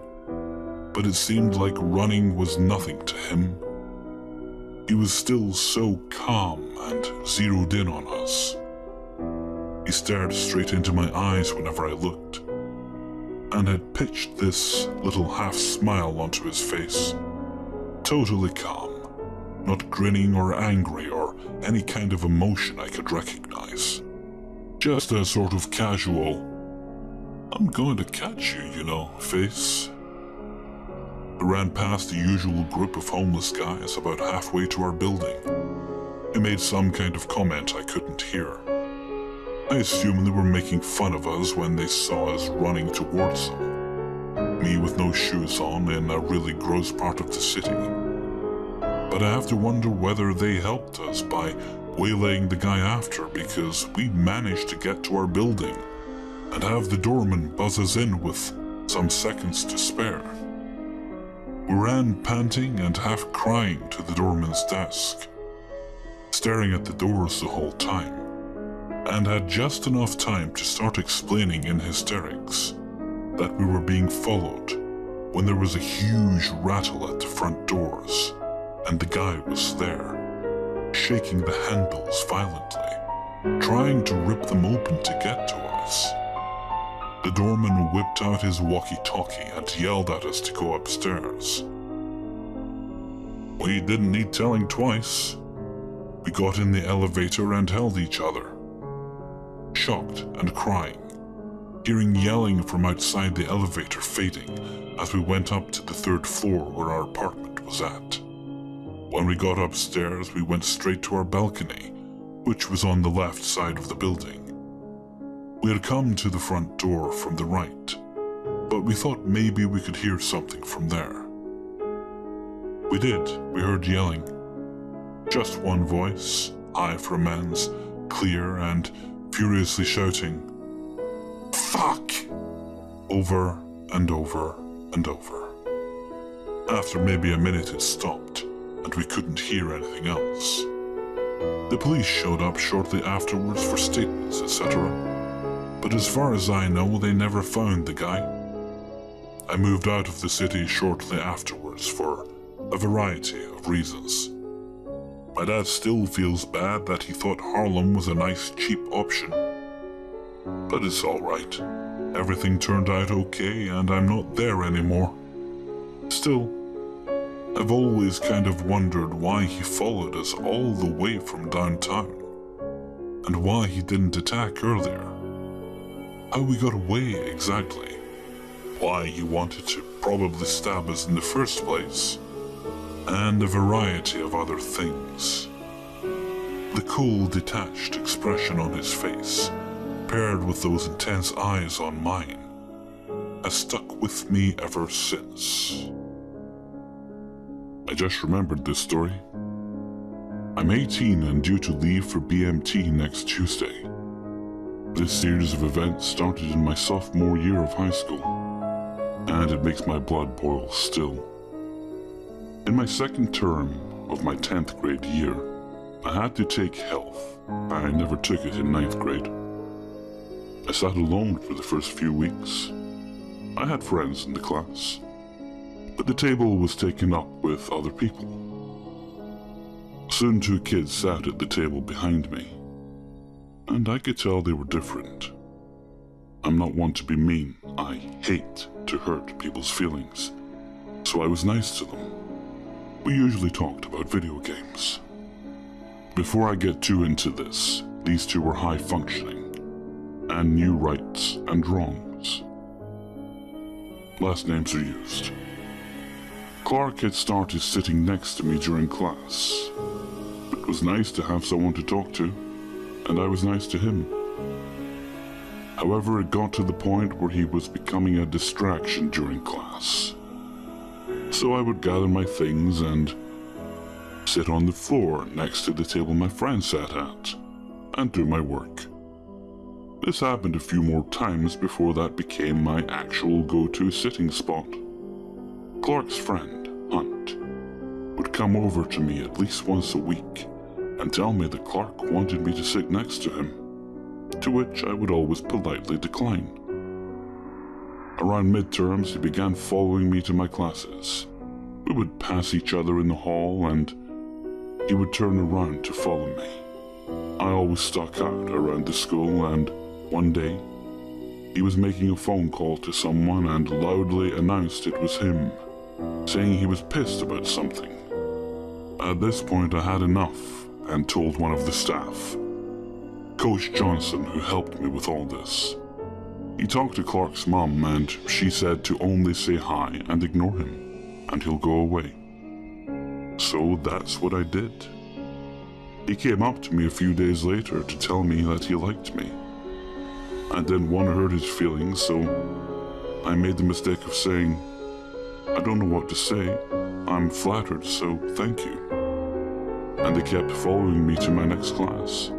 but it seemed like running was nothing to him. He was still so calm and zeroed in on us. He stared straight into my eyes whenever I looked, and had pitched this little half-smile onto his face. Totally calm, not grinning or angry or any kind of emotion I could recognize. Just a sort of casual, "I'm going to catch you, you know," face. I ran past the usual group of homeless guys about halfway to our building. They made some kind of comment I couldn't hear. I assumed they were making fun of us when they saw us running towards them. Me with no shoes on in a really gross part of the city. But I have to wonder whether they helped us by waylaying the guy after, because we managed to get to our building and have the doorman buzz us in with some seconds to spare. We ran panting and half crying to the doorman's desk, staring at the doors the whole time, and had just enough time to start explaining in hysterics that we were being followed when there was a huge rattle at the front doors, and the guy was there, shaking the handles violently, trying to rip them open to get to us. The doorman whipped out his walkie-talkie and yelled at us to go upstairs. We didn't need telling twice. We got in the elevator and held each other, shocked and crying, hearing yelling from outside the elevator fading as we went up to the 3rd floor where our apartment was at. When we got upstairs, we went straight to our balcony, which was on the left side of the building. We had come to the front door from the right, but we thought maybe we could hear something from there. We did. We heard yelling. Just one voice, high for a man's, clear and furiously shouting, "Fuck!" over and over and over. After maybe a minute it stopped, and we couldn't hear anything else. The police showed up shortly afterwards for statements, etc. But as far as I know, they never found the guy. I moved out of the city shortly afterwards for a variety of reasons. My dad still feels bad that he thought Harlem was a nice, cheap option. But it's alright. Everything turned out okay, and I'm not there anymore. Still, I've always kind of wondered why he followed us all the way from downtown, and why he didn't attack earlier. How we got away exactly. Why he wanted to probably stab us in the first place. And a variety of other things. The cool, detached expression on his face, paired with those intense eyes on mine, has stuck with me ever since. I just remembered this story. I'm 18 and due to leave for BMT next Tuesday. This series of events started in my sophomore year of high school, and it makes my blood boil still. In my second term of my 10th grade year, I had to take health. I never took it in 9th grade. I sat alone for the first few weeks. I had friends in the class, but the table was taken up with other people. Soon 2 kids sat at the table behind me, and I could tell they were different. I'm not one to be mean. I hate to hurt people's feelings, so I was nice to them. We usually talked about video games. Before I get too into this, these 2 were high-functioning and knew rights and wrongs. Last names are used. Clark had started sitting next to me during class. It was nice to have someone to talk to, and I was nice to him. However, it got to the point where he was becoming a distraction during class. So I would gather my things and sit on the floor next to the table my friend sat at and do my work. This happened a few more times before that became my actual go-to sitting spot. Clark's friend, Hunt, would come over to me at least once a week and tell me that Clark wanted me to sit next to him, to which I would always politely decline. Around midterms, he began following me to my classes. We would pass each other in the hall, and he would turn around to follow me. I always stuck out around the school, and one day, he was making a phone call to someone and loudly announced it was him, saying he was pissed about something. At this point, I had enough and told one of the staff, Coach Johnson, who helped me with all this. He talked to Clark's mom and she said to only say hi and ignore him, and he'll go away. So that's what I did. He came up to me a few days later to tell me that he liked me. I didn't want to hurt his feelings, so I made the mistake of saying, I don't know what to say. I'm flattered, so thank you. And they kept following me to my next class,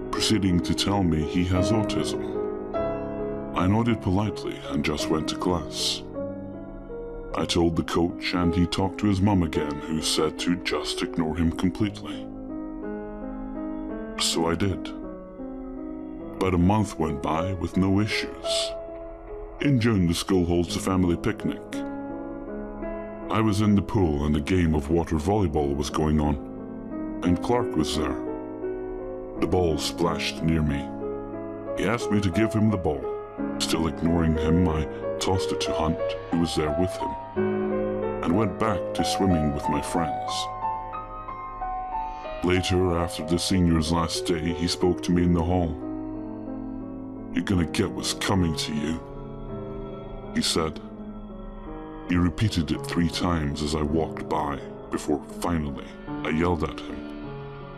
proceeding to tell me he has autism. I nodded politely and just went to class. I told the coach and he talked to his mum again, who said to just ignore him completely. So I did. About a month went by with no issues. In June, the school holds a family picnic. I was in the pool and a game of water volleyball was going on, and Clark was there. The ball splashed near me. He asked me to give him the ball. Still ignoring him, I tossed it to Hunt, who was there with him, and went back to swimming with my friends. Later, after the senior's last day, he spoke to me in the hall. You're gonna get what's coming to you, he said. He repeated it 3 times as I walked by, before finally I yelled at him,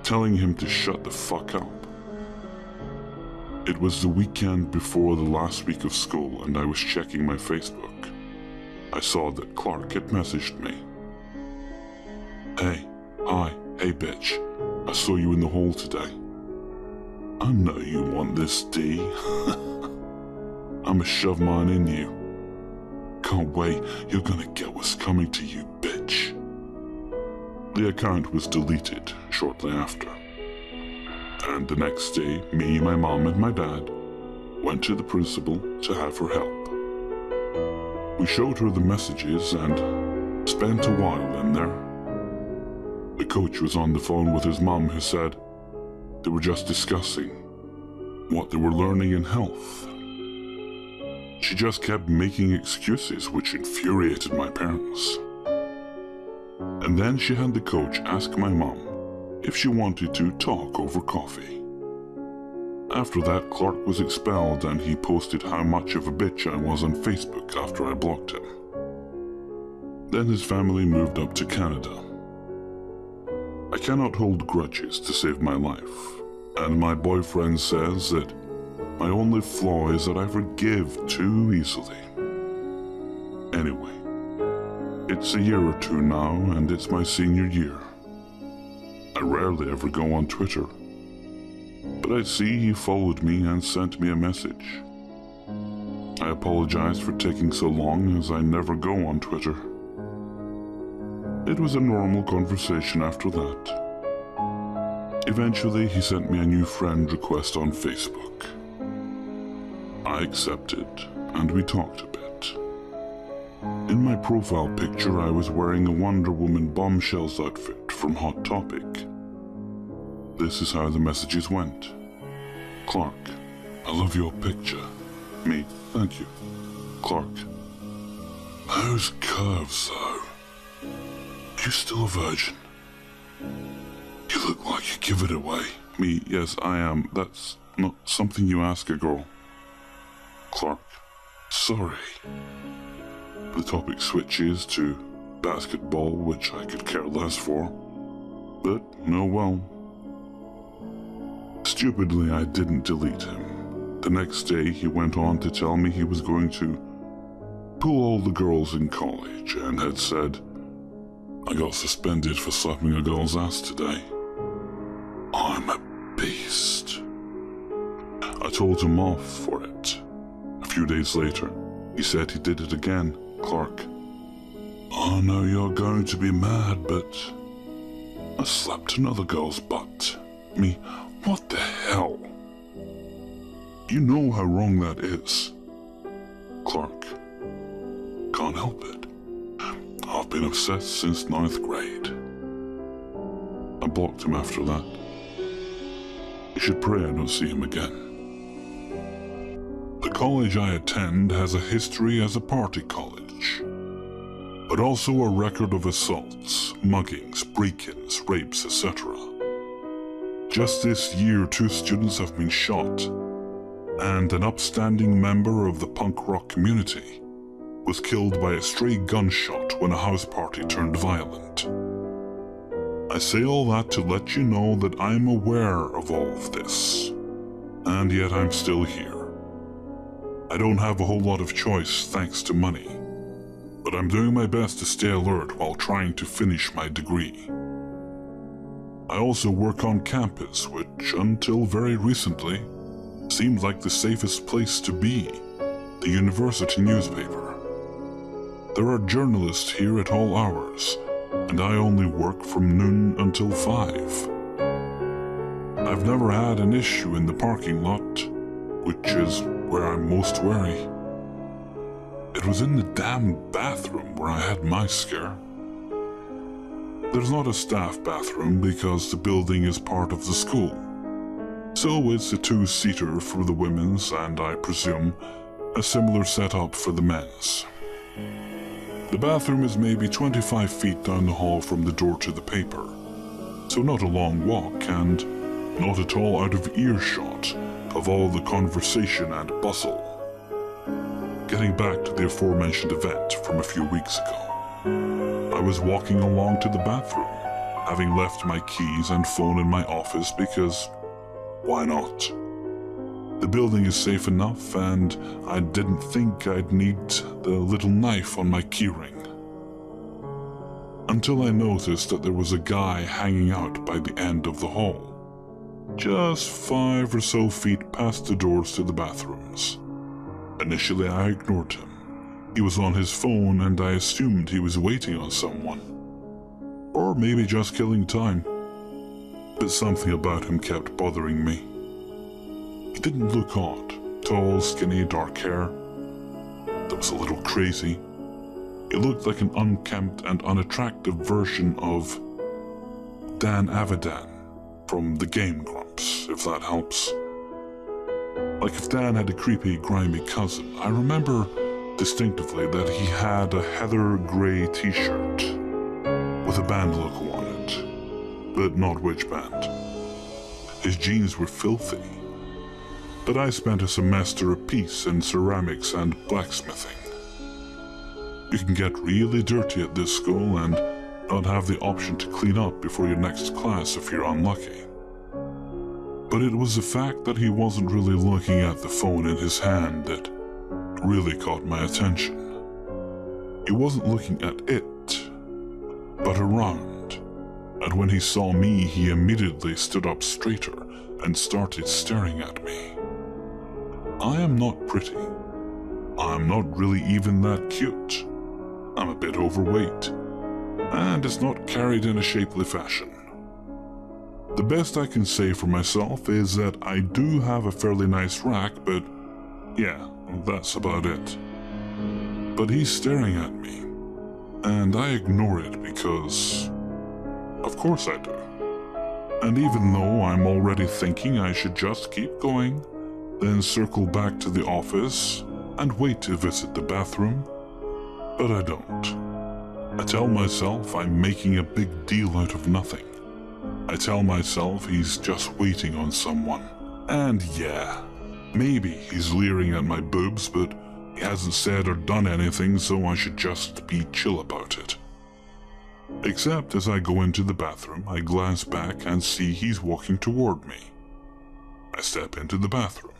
telling him to shut the fuck up. It was the weekend before the last week of school, and I was checking my Facebook. I saw that Clark had messaged me. Hey, hi, hey bitch, I saw you in the hall today. I know you want this, D. I'ma shove mine in you. Can't wait, you're gonna get what's coming to you, bitch. The account was deleted shortly after. And the next day, me, my mom, and my dad went to the principal to have her help. We showed her the messages and spent a while in there. The coach was on the phone with his mom, who said they were just discussing what they were learning in health. She just kept making excuses, which infuriated my parents. And then she had the coach ask my mom if she wanted to talk over coffee. After that, Clark was expelled, and he posted how much of a bitch I was on Facebook after I blocked him. Then his family moved up to Canada. I cannot hold grudges to save my life, and my boyfriend says that my only flaw is that I forgive too easily. Anyway, it's a year or two now, and it's my senior year. I rarely ever go on Twitter, but I see he followed me and sent me a message. I apologize for taking so long, as I never go on Twitter. It was a normal conversation after that. Eventually, he sent me a new friend request on Facebook. I accepted, and we talked a bit. In my profile picture, I was wearing a Wonder Woman Bombshells outfit from Hot Topic. This is how the messages went. Clark, I love your picture. Me, thank you. Clark, those curves though. You still a virgin? You look like you give it away. Me, yes I am. That's not something you ask a girl. Clark, sorry. The topic switches to basketball, which I could care less for. But, no well. Stupidly, I didn't delete him. The next day, he went on to tell me he was going to pull all the girls in college, and had said, I got suspended for slapping a girl's ass today. I'm a beast. I told him off for it. A few days later, he said he did it again. Clark, I know you're going to be mad, but I slapped another girl's butt. Me, what the hell? You know how wrong that is. Clark, can't help it. I've been obsessed since 9th grade. I blocked him after that. You should pray I don't see him again. The college I attend has a history as a party college, but also a record of assaults, muggings, break-ins, rapes, etc. Just this year, 2 students have been shot, and an upstanding member of the punk rock community was killed by a stray gunshot when a house party turned violent. I say all that to let you know that I am aware of all of this, and yet I'm still here. I don't have a whole lot of choice thanks to money, but I'm doing my best to stay alert while trying to finish my degree. I also work on campus, which until very recently seemed like the safest place to be, the university newspaper. There are journalists here at all hours, and I only work from noon until 5. I've never had an issue in the parking lot, which is where I'm most wary. It was in the damn bathroom where I had my scare. There's not a staff bathroom because the building is part of the school, so it's a 2-seater for the women's and, I presume, a similar setup for the men's. The bathroom is maybe 25 feet down the hall from the door to the paper, so not a long walk and not at all out of earshot of all the conversation and bustle. Getting back to the aforementioned event from a few weeks ago, I was walking along to the bathroom, having left my keys and phone in my office because why not? The building is safe enough, and I didn't think I'd need the little knife on my keyring. Until I noticed that there was a guy hanging out by the end of the hall, just 5 or so feet past the doors to the bathrooms. Initially, I ignored him. He was on his phone, and I assumed he was waiting on someone. Or maybe just killing time. But something about him kept bothering me. He didn't look odd. Tall, skinny, dark hair. That was a little crazy. He looked like an unkempt and unattractive version of Dan Avidan from the Game Grumps, if that helps. Like if Dan had a creepy, grimy cousin. I remember distinctively that he had a heather grey t-shirt with a band logo on it, but not which band. His jeans were filthy, but I spent a semester apiece in ceramics and blacksmithing. You can get really dirty at this school and not have the option to clean up before your next class if you're unlucky. But it was the fact that he wasn't really looking at the phone in his hand that really caught my attention. He wasn't looking at it, but around, and when he saw me, he immediately stood up straighter and started staring at me. I am not pretty. I'm not really even that cute. I'm a bit overweight, and it's not carried in a shapely fashion. The best I can say for myself is that I do have a fairly nice rack, but yeah, that's about it. But he's staring at me, and I ignore it because, of course I do. And even though I'm already thinking I should just keep going, then circle back to the office and wait to visit the bathroom, but I don't. I tell myself I'm making a big deal out of nothing. I tell myself he's just waiting on someone. And yeah, maybe he's leering at my boobs, but he hasn't said or done anything, so I should just be chill about it. Except as I go into the bathroom, I glance back and see he's walking toward me. I step into the bathroom,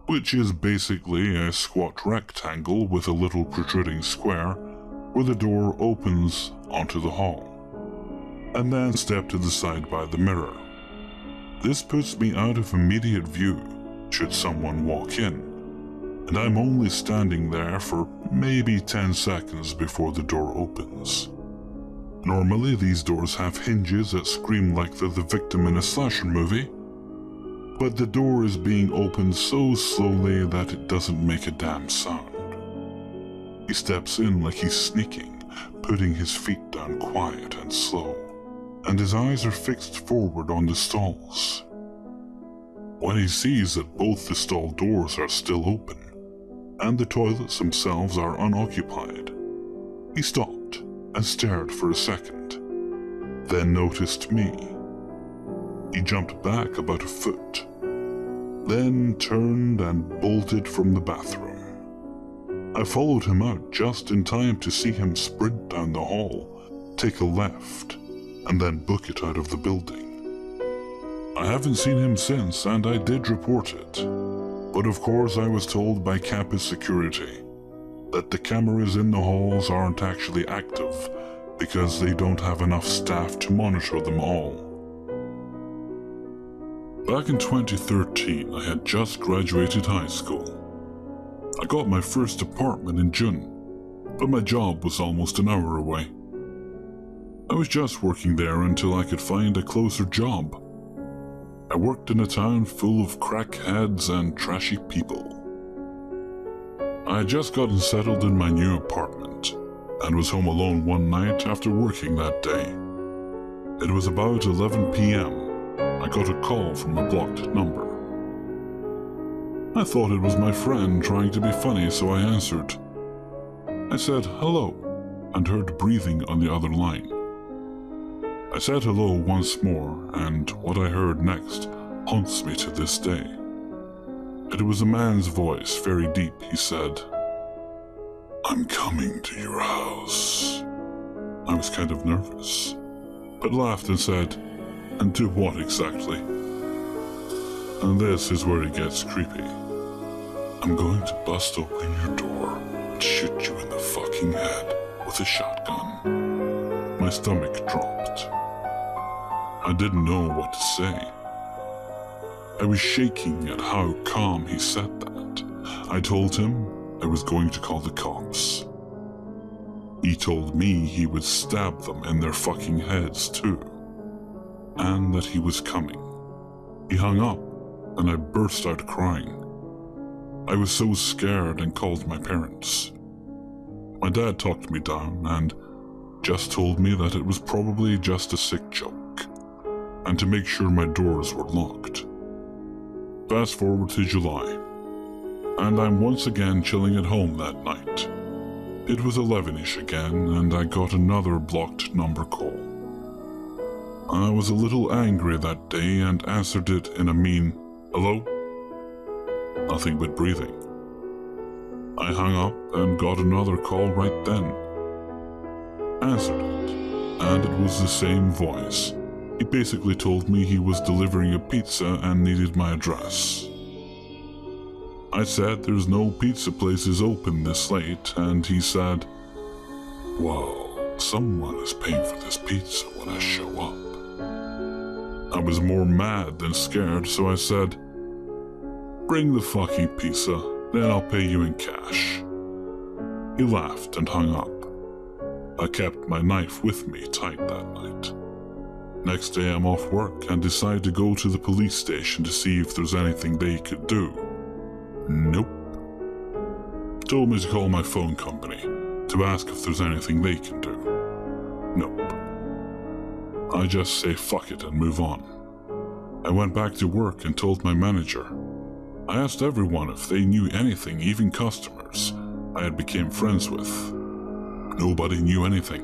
which is basically a squat rectangle with a little protruding square where the door opens onto the hall, and then step to the side by the mirror. This puts me out of immediate view should someone walk in, and I'm only standing there for maybe 10 seconds before the door opens. Normally these doors have hinges that scream like they're the victim in a slasher movie, but the door is being opened so slowly that it doesn't make a damn sound. He steps in like he's sneaking, putting his feet down quiet and slow, and his eyes are fixed forward on the stalls. When he sees that both the stall doors are still open, and the toilets themselves are unoccupied, he stopped and stared for a second, then noticed me. He jumped back about a foot, then turned and bolted from the bathroom. I followed him out just in time to see him sprint down the hall, take a left, and then book it out of the building. I haven't seen him since, and I did report it, but of course I was told by campus security that the cameras in the halls aren't actually active because they don't have enough staff to monitor them all. Back in 2013, I had just graduated high school. I got my first apartment in June, but my job was almost an hour away. I was just working there until I could find a closer job. I worked in a town full of crackheads and trashy people. I had just gotten settled in my new apartment and was home alone one night after working that day. It was about 11 p.m. I got a call from a blocked number. I thought it was my friend trying to be funny, so I answered. I said hello and heard breathing on the other line. I said hello once more, and what I heard next haunts me to this day. It was a man's voice, very deep. He said, "I'm coming to your house." I was kind of nervous, but laughed and said, "And do what exactly?" And this is where it gets creepy. I'm going to bust open your door and shoot you in the fucking head with a shotgun. My stomach dropped. I didn't know what to say. I was shaking at how calm he said that. I told him I was going to call the cops. He told me he would stab them in their fucking heads too, and that he was coming. He hung up, and I burst out crying. I was so scared and called my parents. My dad talked me down and just told me that it was probably just a sick joke, and to make sure my doors were locked. Fast forward to July, and I'm once again chilling at home that night. It was 11ish again, and I got another blocked number call. I was a little angry that day and answered it in a mean, "Hello?" Nothing but breathing. I hung up and got another call right then. Answered it, and it was the same voice. He basically told me he was delivering a pizza and needed my address. I said there's no pizza places open this late, and he said, "Well, someone is paying for this pizza when I show up." I was more mad than scared, so I said, "Bring the fucking pizza, then I'll pay you in cash." He laughed and hung up. I kept my knife with me tight that night. Next day I'm off work and decide to go to the police station to see if there's anything they could do. Nope. Told me to call my phone company to ask if there's anything they can do. Nope. I just say fuck it and move on. I went back to work and told my manager. I asked everyone if they knew anything, even customers I had become friends with. Nobody knew anything.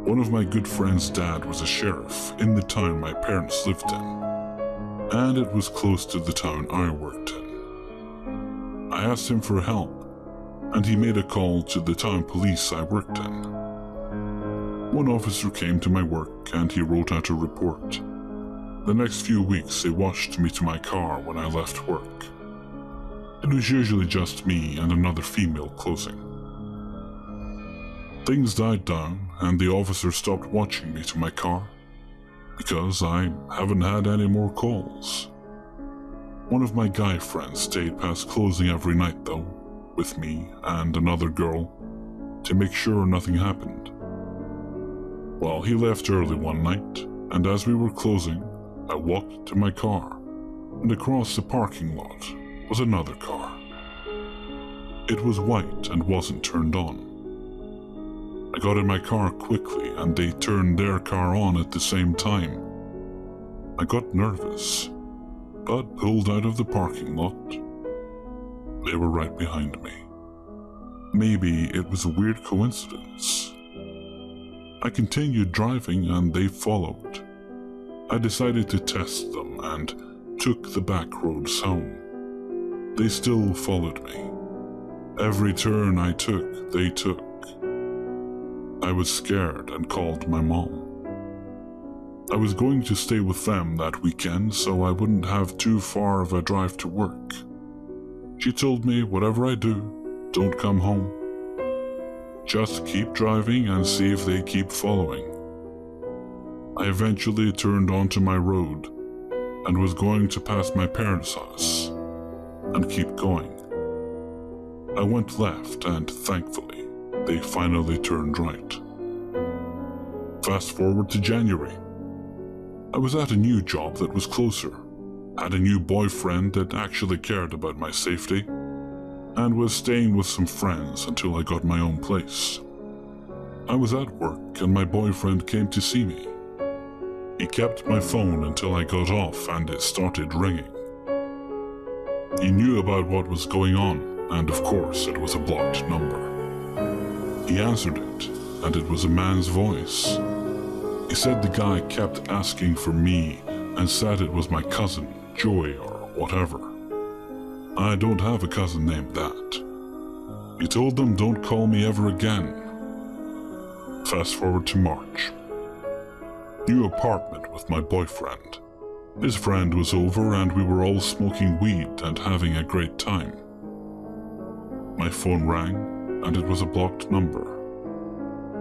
One of my good friend's dad was a sheriff in the town my parents lived in, and it was close to the town I worked in. I asked him for help, and he made a call to the town police I worked in. One officer came to my work and he wrote out a report. The next few weeks they watched me to my car when I left work. It was usually just me and another female closing. Things died down and the officer stopped watching me to my car because I haven't had any more calls. One of my guy friends stayed past closing every night though, with me and another girl, to make sure nothing happened. Well, he left early one night, and as we were closing, I walked to my car, and across the parking lot was another car. It was white and wasn't turned on. I got in my car quickly and they turned their car on at the same time. I got nervous, but pulled out of the parking lot. They were right behind me. Maybe it was a weird coincidence. I continued driving and they followed. I decided to test them and took the back roads home. They still followed me. Every turn I took, they took. I was scared and called my mom. I was going to stay with them that weekend so I wouldn't have too far of a drive to work. She told me whatever I do, don't come home. Just keep driving and see if they keep following. I eventually turned onto my road and was going to pass my parents' house and keep going. I went left and thankfully they finally turned right. Fast forward to January. I was at a new job that was closer, had a new boyfriend that actually cared about my safety, and was staying with some friends until I got my own place. I was at work and my boyfriend came to see me. He kept my phone until I got off and it started ringing. He knew about what was going on, and of course it was a blocked number. He answered it, and it was a man's voice. He said the guy kept asking for me and said it was my cousin, Joy or whatever. I don't have a cousin named that. He told them don't call me ever again. Fast forward to March. New apartment with my boyfriend. His friend was over and we were all smoking weed and having a great time. My phone rang and it was a blocked number.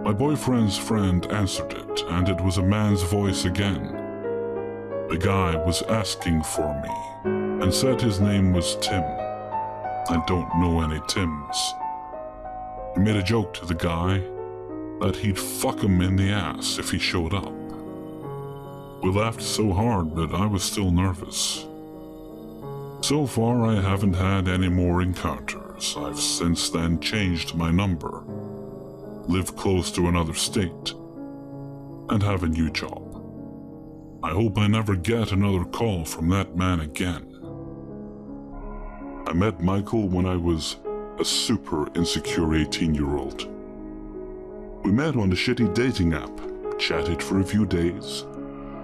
My boyfriend's friend answered it and it was a man's voice again. The guy was asking for me and said his name was Tim. I don't know any Tims. He made a joke to the guy that he'd fuck him in the ass if he showed up. We laughed so hard that I was still nervous. So far I haven't had any more encounters. I've since then changed my number, live close to another state, and have a new job. I hope I never get another call from that man again. I met Michael when I was a super insecure 18-year-old. We met on a shitty dating app, chatted for a few days,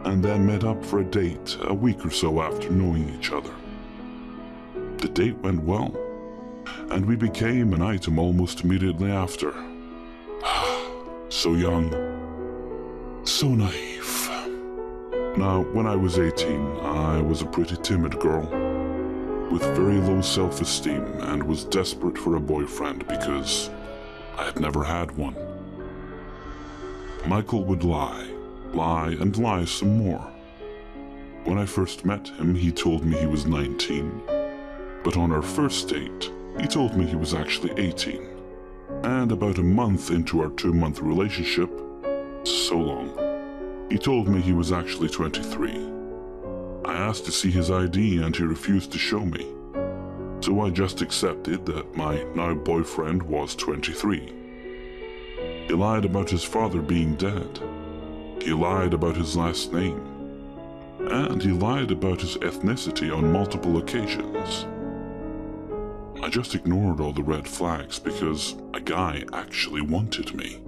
and then met up for a date a week or so after knowing each other. The date went well, and we became an item almost immediately after. So young, so naive. Now, when I was 18, I was a pretty timid girl, with very low self-esteem and was desperate for a boyfriend because I had never had one. Michael would lie and lie some more. When I first met him, he told me he was 19, but on our first date, he told me he was actually 18. And about a month into our 2-month relationship, so long, he told me he was actually 23. I asked to see his ID and he refused to show me, so I just accepted that my now boyfriend was 23. He lied about his father being dead. He lied about his last name, and he lied about his ethnicity on multiple occasions. I just ignored all the red flags because a guy actually wanted me.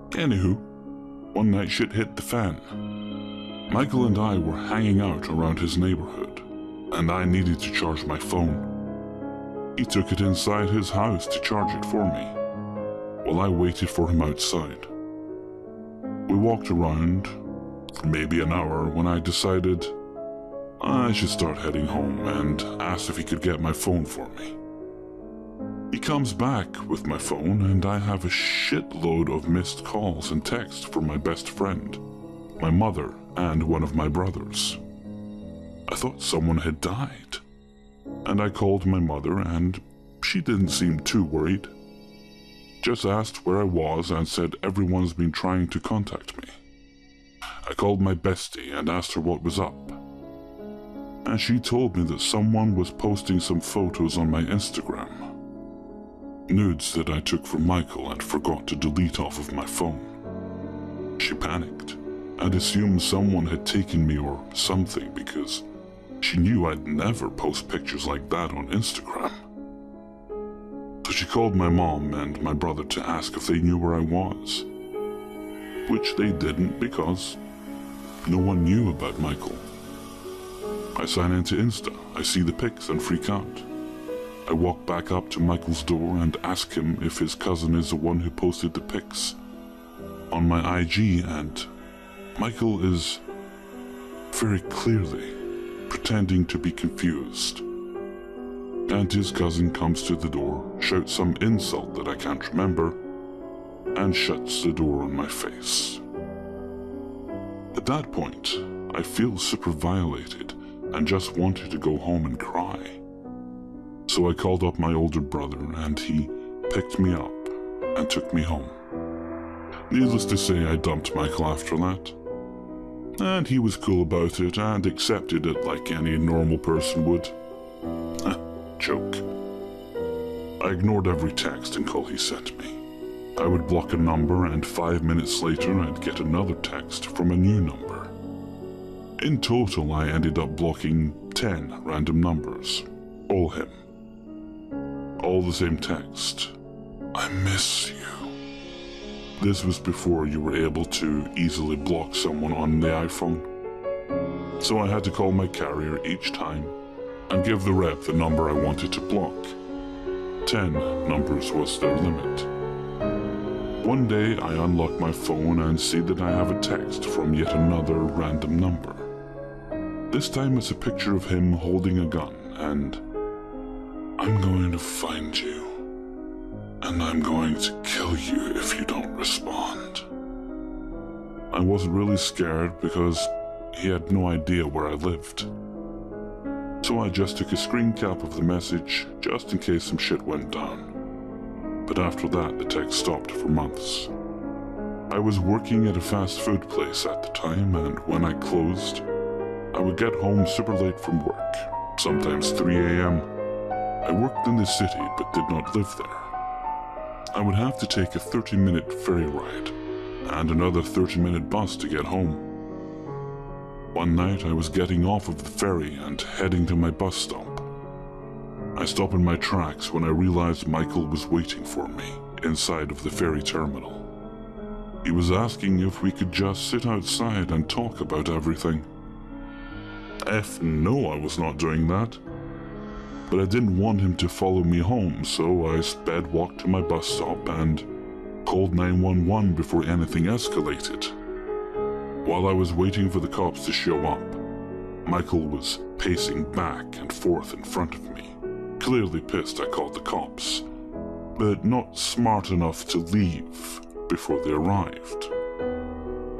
Anywho, one night shit hit the fan. Michael and I were hanging out around his neighborhood, and I needed to charge my phone. He took it inside his house to charge it for me, while I waited for him outside. We walked around for maybe an hour when I decided I should start heading home and asked if he could get my phone for me. He comes back with my phone and I have a shitload of missed calls and texts from my best friend, my mother, and one of my brothers. I thought someone had died, and I called my mother and she didn't seem too worried. Just asked where I was and said everyone's been trying to contact me. I called my bestie and asked her what was up, and she told me that someone was posting some photos on my Instagram. Nudes that I took from Michael and forgot to delete off of my phone. She panicked and assumed someone had taken me or something because she knew I'd never post pictures like that on Instagram. So she called my mom and my brother to ask if they knew where I was, which they didn't because no one knew about Michael. I sign into Insta, I see the pics and freak out. I walk back up to Michael's door and ask him if his cousin is the one who posted the pics on my IG, and Michael is very clearly pretending to be confused. And his cousin comes to the door, shouts some insult that I can't remember, and shuts the door on my face. At that point, I feel super violated and just wanted to go home and cry. So I called up my older brother and he picked me up and took me home. Needless to say, I dumped Michael after that. And he was cool about it and accepted it like any normal person would. Joke. I ignored every text and call he sent me. I would block a number and 5 minutes later I'd get another text from a new number. In total, I ended up blocking 10 random numbers. All him. All the same text. I miss you. This was before you were able to easily block someone on the iPhone. So I had to call my carrier each time and give the rep the number I wanted to block. 10 numbers was their limit. One day I unlock my phone and see that I have a text from yet another random number. This time it's a picture of him holding a gun, and I'm going to find you, and I'm going to kill you if you don't respond. I wasn't really scared because he had no idea where I lived. So I just took a screen cap of the message just in case some shit went down. But after that, the text stopped for months. I was working at a fast food place at the time, and when I closed, I would get home super late from work, sometimes 3 a.m. I worked in the city but did not live there. I would have to take a 30-minute ferry ride and another 30-minute bus to get home. One night I was getting off of the ferry and heading to my bus stop. I stopped in my tracks when I realized Michael was waiting for me inside of the ferry terminal. He was asking if we could just sit outside and talk about everything. F no, I was not doing that. But I didn't want him to follow me home, so I sped walked to my bus stop and called 911 before anything escalated. While I was waiting for the cops to show up, Michael was pacing back and forth in front of me, clearly pissed I called the cops, but not smart enough to leave before they arrived.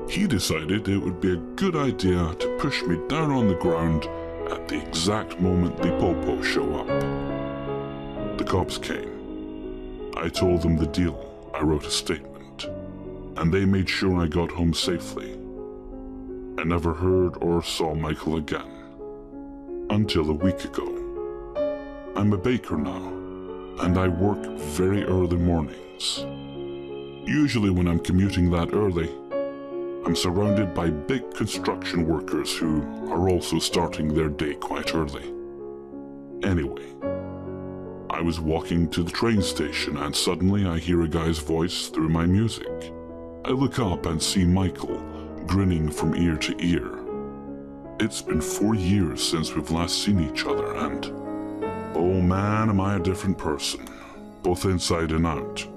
He decided it would be a good idea to push me down on the ground at the exact moment the Popo show up. The cops came. I told them the deal. I wrote a statement, and they made sure I got home safely. I never heard or saw Michael again, until a week ago. I'm a baker now, and I work very early mornings. Usually when I'm commuting that early, I'm surrounded by big construction workers who are also starting their day quite early. Anyway, I was walking to the train station and suddenly I hear a guy's voice through my music. I look up and see Michael grinning from ear to ear. It's been 4 years since we've last seen each other, and oh man, am I a different person, both inside and out.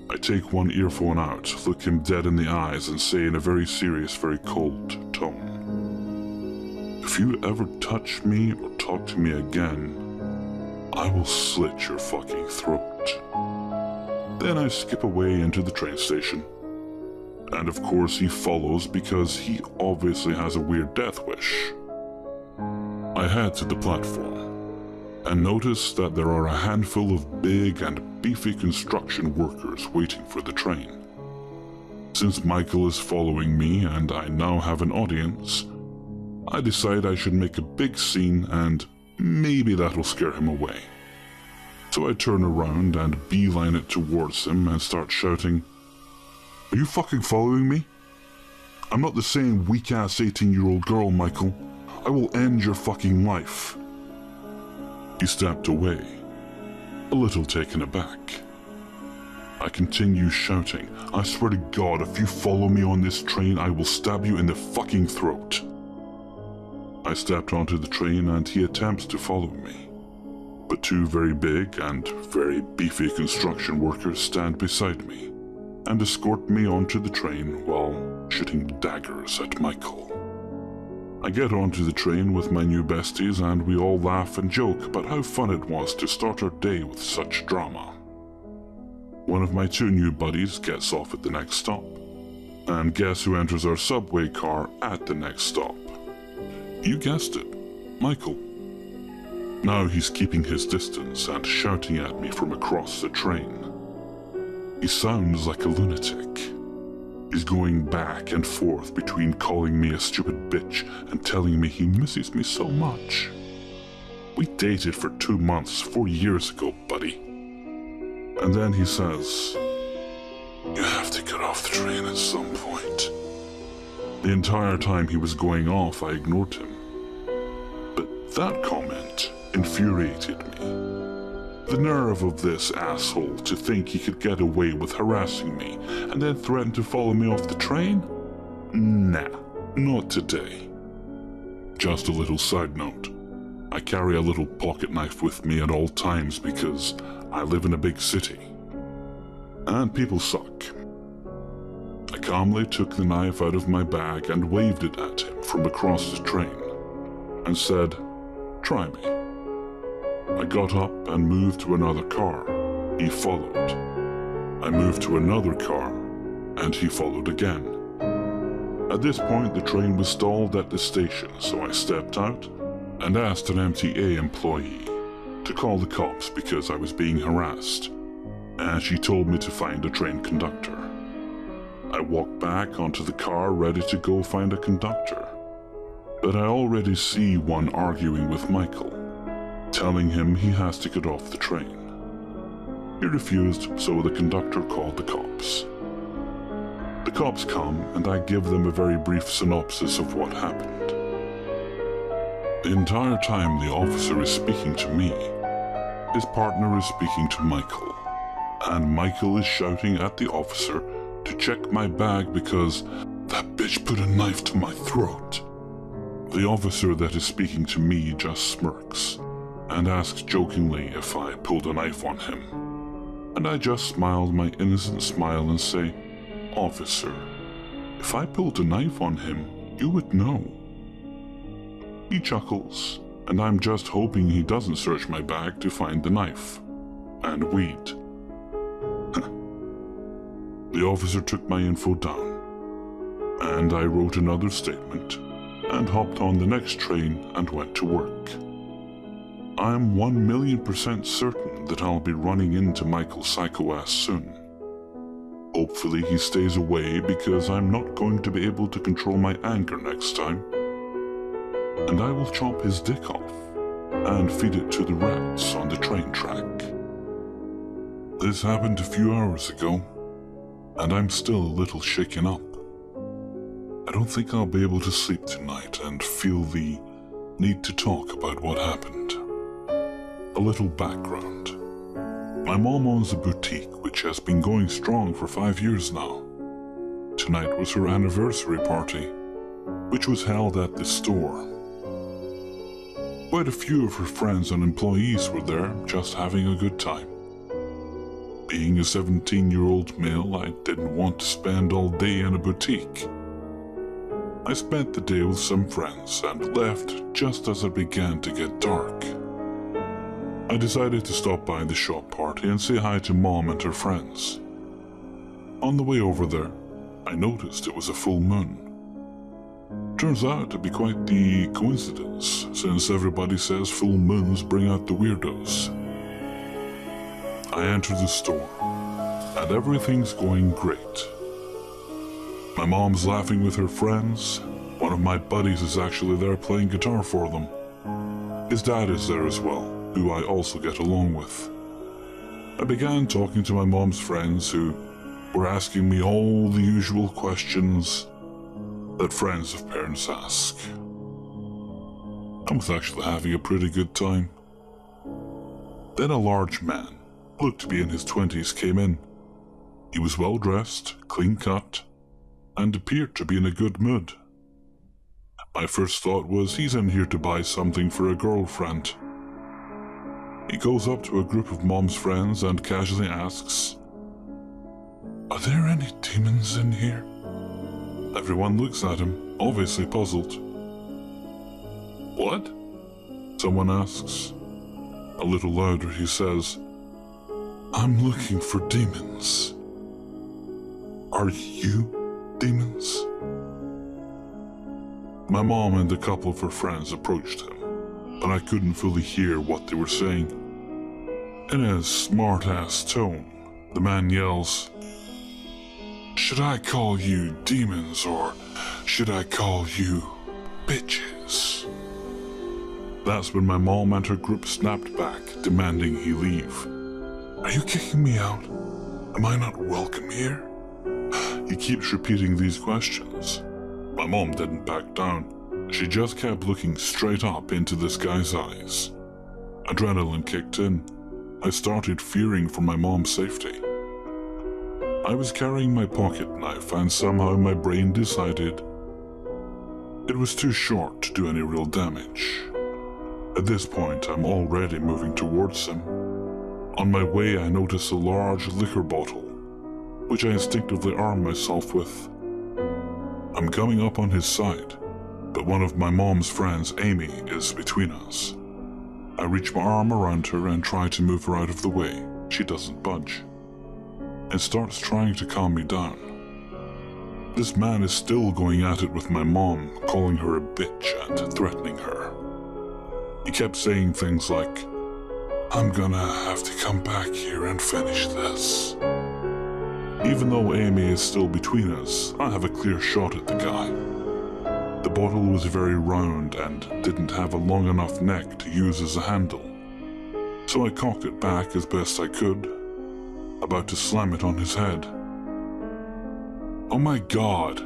I take one earphone out, look him dead in the eyes, and say in a very serious, very cold tone, "If you ever touch me or talk to me again, I will slit your fucking throat." Then I skip away into the train station. And of course he follows because he obviously has a weird death wish. I head to the platform and notice that there are a handful of big and beefy construction workers waiting for the train. Since Michael is following me and I now have an audience, I decide I should make a big scene and maybe that'll scare him away. So I turn around and beeline it towards him and start shouting, "Are you fucking following me? I'm not the same weak-ass 18-year-old girl, Michael. I will end your fucking life." He stepped away, a little taken aback. I continue shouting, "I swear to God, if you follow me on this train, I will stab you in the fucking throat." I stepped onto the train and he attempts to follow me. But two very big and very beefy construction workers stand beside me and escort me onto the train while shooting daggers at Michael. I get onto the train with my new besties and we all laugh and joke about how fun it was to start our day with such drama. One of my two new buddies gets off at the next stop, and guess who enters our subway car at the next stop? You guessed it, Michael. Now he's keeping his distance and shouting at me from across the train. He sounds like a lunatic. He's going back and forth between calling me a stupid bitch and telling me he misses me so much. We dated for 2 months 4 years ago, buddy. And then he says, "You have to get off the train at some point." The entire time he was going off, I ignored him. But that comment infuriated me. The nerve of this asshole to think he could get away with harassing me and then threaten to follow me off the train? Nah, not today. Just a little side note. I carry a little pocket knife with me at all times because I live in a big city. And people suck. I calmly took the knife out of my bag and waved it at him from across the train and said, "Try me." I got up and moved to another car. He followed. I moved to another car, and he followed again. At this point, the train was stalled at the station, so I stepped out and asked an MTA employee to call the cops because I was being harassed, and she told me to find a train conductor. I walked back onto the car ready to go find a conductor, but I already see one arguing with Michael, telling him he has to get off the train. He refused, so the conductor called the cops. The cops come, and I give them a very brief synopsis of what happened. The entire time the officer is speaking to me, his partner is speaking to Michael, and Michael is shouting at the officer to check my bag because that bitch put a knife to my throat. The officer that is speaking to me just smirks and asks jokingly if I pulled a knife on him. And I just smiled my innocent smile and say, "Officer, if I pulled a knife on him, you would know." He chuckles, and I'm just hoping he doesn't search my bag to find the knife and weed. The officer took my info down, and I wrote another statement and hopped on the next train and went to work. I am 1,000,000% certain that I'll be running into Michael's psycho ass soon. Hopefully he stays away because I'm not going to be able to control my anger next time. And I will chop his dick off and feed it to the rats on the train track. This happened a few hours ago, and I'm still a little shaken up. I don't think I'll be able to sleep tonight and feel the need to talk about what happened. A little background. My mom owns a boutique which has been going strong for 5 years now. Tonight was her anniversary party, which was held at the store. Quite a few of her friends and employees were there, just having a good time. Being a 17-year-old male, I didn't want to spend all day in a boutique. I spent the day with some friends and left just as it began to get dark. I decided to stop by the shop party and say hi to Mom and her friends. On the way over there, I noticed it was a full moon. Turns out to be quite the coincidence, since everybody says full moons bring out the weirdos. I entered the store, and everything's going great. My mom's laughing with her friends. One of my buddies is actually there playing guitar for them. His dad is there as well, who I also get along with. I began talking to my mom's friends who were asking me all the usual questions that friends of parents ask. I was actually having a pretty good time. Then a large man, looked to be in his 20s, came in. He was well dressed, clean cut, and appeared to be in a good mood. My first thought was he's in here to buy something for a girlfriend. He goes up to a group of Mom's friends and casually asks, "Are there any demons in here?" Everyone looks at him, obviously puzzled. "What?" someone asks. A little louder he says, "I'm looking for demons." "Are you demons?" My mom and a couple of her friends approached him, but I couldn't fully hear what they were saying. In a smart-ass tone, the man yells, "Should I call you demons or should I call you bitches?" That's when my mom and her group snapped back, demanding he leave. "Are you kicking me out? Am I not welcome here?" He keeps repeating these questions. My mom didn't back down. She just kept looking straight up into this guy's eyes. Adrenaline kicked in. I started fearing for my mom's safety. I was carrying my pocket knife and somehow my brain decided it was too short to do any real damage. At this point, I'm already moving towards him. On my way, I notice a large liquor bottle, which I instinctively arm myself with. I'm coming up on his side, but one of my mom's friends, Amy, is between us. I reach my arm around her and try to move her out of the way. She doesn't budge and starts trying to calm me down. This man is still going at it with my mom, calling her a bitch and threatening her. He kept saying things like, "I'm gonna have to come back here and finish this." Even though Amy is still between us, I have a clear shot at the guy. The bottle was very round and didn't have a long enough neck to use as a handle, so I cocked it back as best I could, about to slam it on his head. Oh my God,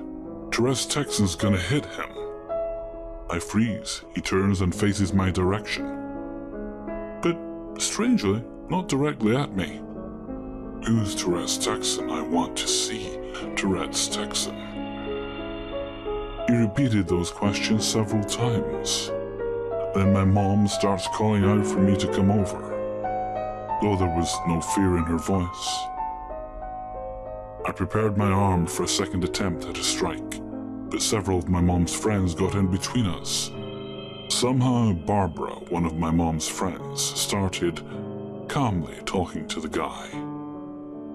Therese Texan's gonna hit him. I freeze. He turns and faces my direction, but strangely, not directly at me. Who's Therese Texan? I want to see Therese Texan. He repeated those questions several times. Then my mom starts calling out for me to come over, though there was no fear in her voice. I prepared my arm for a second attempt at a strike, but several of my mom's friends got in between us. Somehow Barbara, one of my mom's friends, started calmly talking to the guy.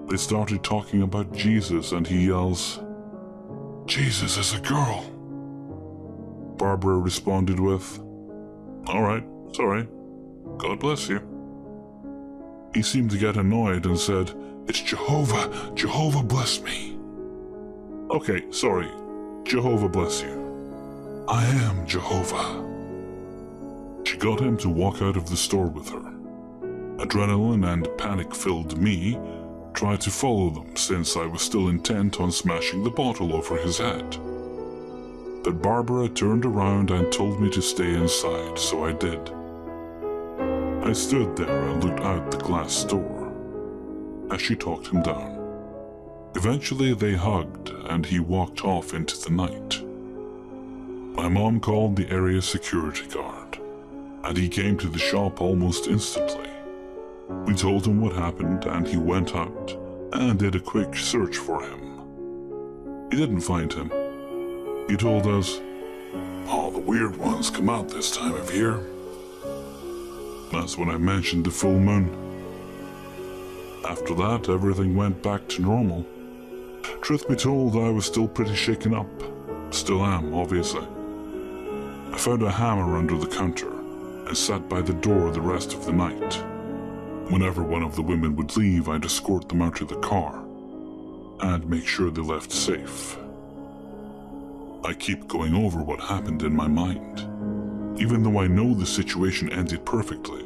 They started talking about Jesus and he yells, "Jesus is a girl." Barbara responded with, "All right, sorry. God bless you." He seemed to get annoyed and said, "It's Jehovah. Jehovah bless me." "Okay, sorry. Jehovah bless you." "I am Jehovah." She got him to walk out of the store with her. Adrenaline and panic-filled me tried to follow them since I was still intent on smashing the bottle over his head. But Barbara turned around and told me to stay inside, so I did. I stood there and looked out the glass door as she talked him down. Eventually they hugged and he walked off into the night. My mom called the area security guard and he came to the shop almost instantly. We told him what happened and he went out and did a quick search for him. He didn't find him. He told us, "All the weird ones come out this time of year." That's when I mentioned the full moon. After that, everything went back to normal. Truth be told, I was still pretty shaken up. Still am, obviously. I found a hammer under the counter and sat by the door the rest of the night. Whenever one of the women would leave, I'd escort them out to the car and make sure they left safe. I keep going over what happened in my mind. Even though I know the situation ended perfectly,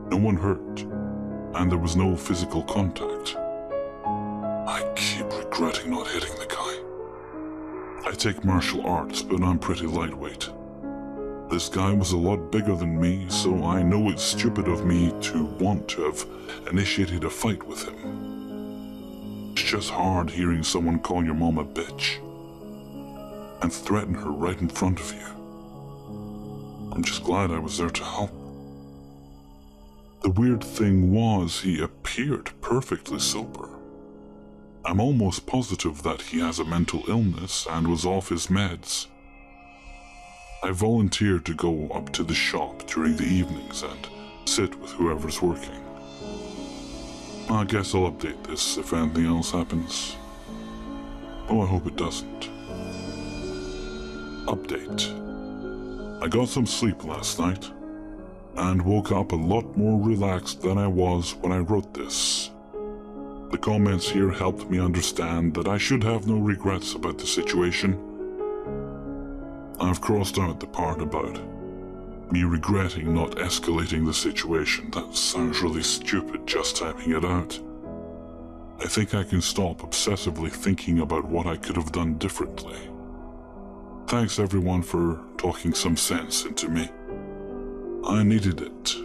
no one hurt, and there was no physical contact. I keep regretting not hitting the guy. I take martial arts, but I'm pretty lightweight. This guy was a lot bigger than me, so I know it's stupid of me to want to have initiated a fight with him. It's just hard hearing someone call your mom a bitch and threaten her right in front of you. I'm just glad I was there to help. The weird thing was he appeared perfectly sober. I'm almost positive that he has a mental illness and was off his meds. I volunteered to go up to the shop during the evenings and sit with whoever's working. I guess I'll update this if anything else happens. Oh, I hope it doesn't. Update. I got some sleep last night and woke up a lot more relaxed than I was when I wrote this. The comments here helped me understand that I should have no regrets about the situation. I've crossed out the part about me regretting not escalating the situation. That sounds really stupid just typing it out. I think I can stop obsessively thinking about what I could have done differently. Thanks everyone for talking some sense into me. I needed it.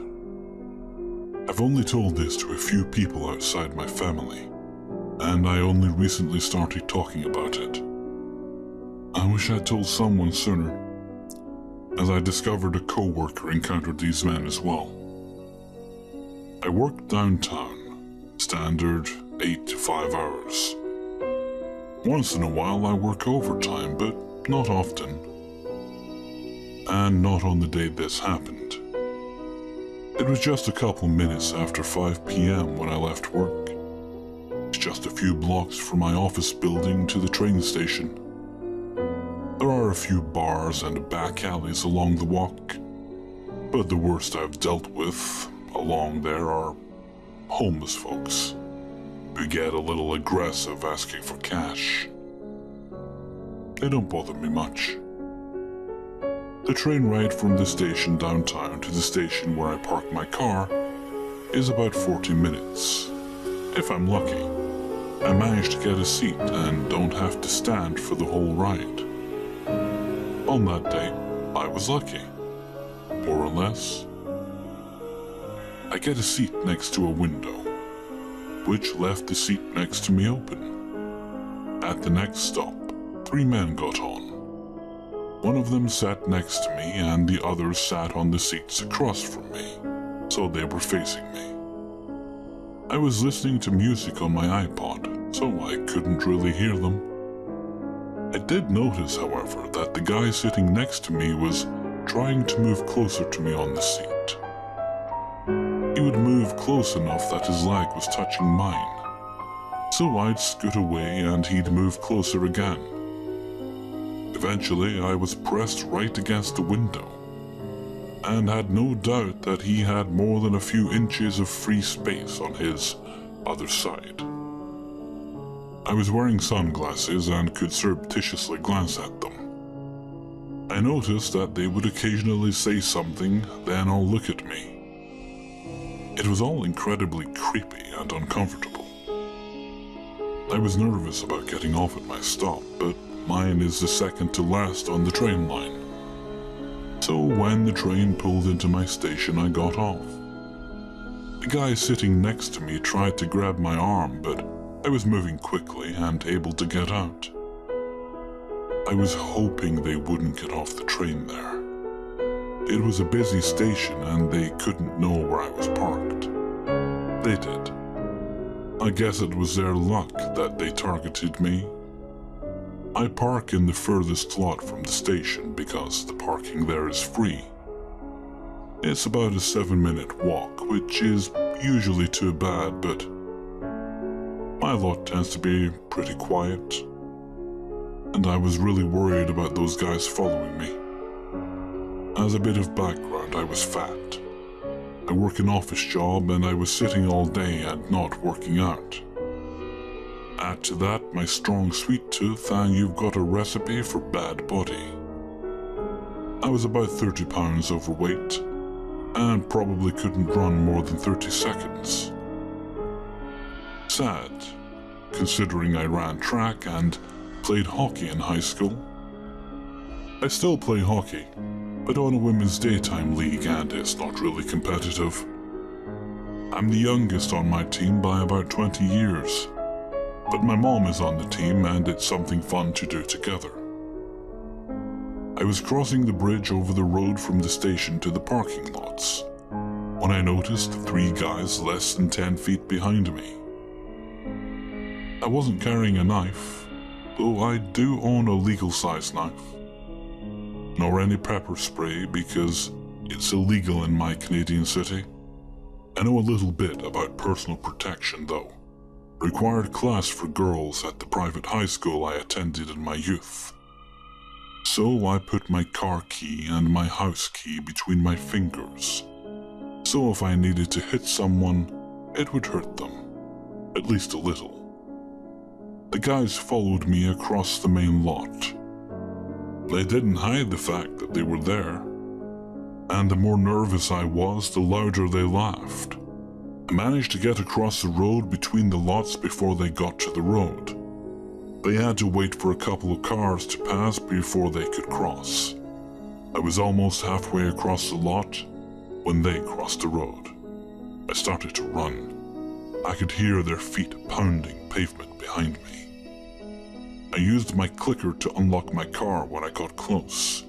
I've only told this to a few people outside my family, and I only recently started talking about it. I wish I'd told someone sooner, as I discovered a co-worker encountered these men as well. I work downtown, standard 8 to 5 hours. Once in a while I work overtime, but not often. and not on the day this happened. It was just a couple minutes after 5 p.m. when I left work. It's just a few blocks from my office building to the train station. There are a few bars and back alleys along the walk, but the worst I've dealt with along there are homeless folks who get a little aggressive asking for cash. They don't bother me much. The train ride from the station downtown to the station where I park my car is about 40 minutes. If I'm lucky, I manage to get a seat and don't have to stand for the whole ride. On that day, I was lucky, more or less. I get a seat next to a window, which left the seat next to me open. At the next stop, 3 men got on. One of them sat next to me and the others sat on the seats across from me, so they were facing me. I was listening to music on my iPod, so I couldn't really hear them. I did notice, however, that the guy sitting next to me was trying to move closer to me on the seat. He would move close enough that his leg was touching mine, so I'd scoot away and he'd move closer again. Eventually, I was pressed right against the window, and had no doubt that he had more than a few inches of free space on his other side. I was wearing sunglasses and could surreptitiously glance at them. I noticed that they would occasionally say something, then all look at me. It was all incredibly creepy and uncomfortable. I was nervous about getting off at my stop, but mine is the second to last on the train line. So when the train pulled into my station, I got off. The guy sitting next to me tried to grab my arm, but I was moving quickly and able to get out. I was hoping they wouldn't get off the train there. It was a busy station and they couldn't know where I was parked. They did. I guess it was their luck that they targeted me. I park in the furthest lot from the station because the parking there is free. It's about a 7-minute walk, which is usually too bad, but my lot tends to be pretty quiet, and I was really worried about those guys following me. As a bit of background, I was fat. I work an office job and I was sitting all day and not working out. Add to that my strong sweet tooth and you've got a recipe for bad body. I was about 30 pounds overweight and probably couldn't run more than 30 seconds. Sad, considering I ran track and played hockey in high school. I still play hockey, but on a women's daytime league and it's not really competitive. I'm the youngest on my team by about 20 years. But my mom is on the team and it's something fun to do together. I was crossing the bridge over the road from the station to the parking lots when I noticed 3 guys less than 10 feet behind me. I wasn't carrying a knife, though I do own a legal-sized knife. Nor any pepper spray because it's illegal in my Canadian city. I know a little bit about personal protection though. Required class for girls at the private high school I attended in my youth. So I put my car key and my house key between my fingers. So if I needed to hit someone, it would hurt them, at least a little. The guys followed me across the main lot. They didn't hide the fact that they were there, and the more nervous I was, the louder they laughed. I managed to get across the road between the lots before they got to the road. They had to wait for a couple of cars to pass before they could cross. I was almost halfway across the lot when they crossed the road. I started to run. I could hear their feet pounding pavement behind me. I used my clicker to unlock my car when I got close.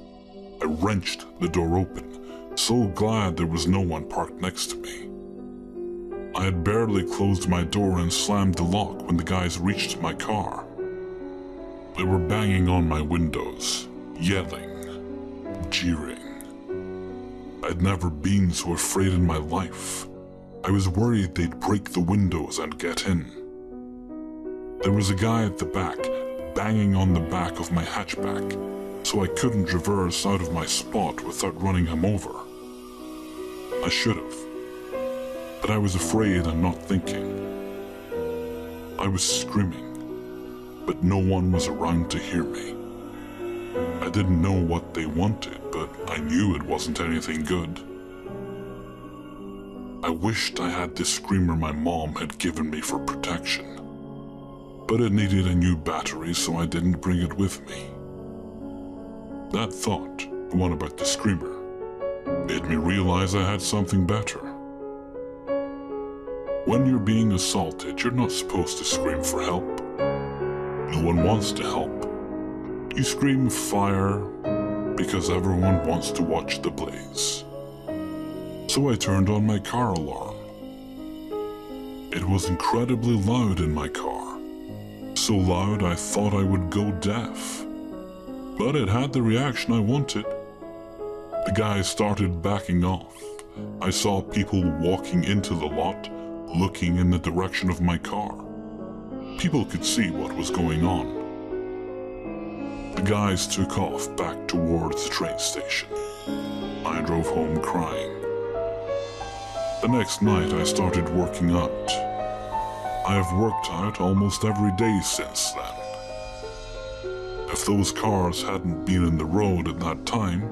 I wrenched the door open, so glad there was no one parked next to me. I had barely closed my door and slammed the lock when the guys reached my car. They were banging on my windows, yelling, jeering. I'd never been so afraid in my life. I was worried they'd break the windows and get in. There was a guy at the back, banging on the back of my hatchback, so I couldn't reverse out of my spot without running him over. I should have, but I was afraid and not thinking. I was screaming, but no one was around to hear me. I didn't know what they wanted, but I knew it wasn't anything good. I wished I had the screamer my mom had given me for protection, but it needed a new battery, so I didn't bring it with me. That thought, the one about the screamer, made me realize I had something better. When you're being assaulted, you're not supposed to scream for help. No one wants to help. You scream fire because everyone wants to watch the blaze. So I turned on my car alarm. It was incredibly loud in my car. So loud I thought I would go deaf. But it had the reaction I wanted. The guy started backing off. I saw people walking into the lot, looking in the direction of my car. People could see what was going on. The guys took off back towards the train station. I drove home crying. The next night I started working out. I have worked out almost every day since then. If those cars hadn't been in the road at that time,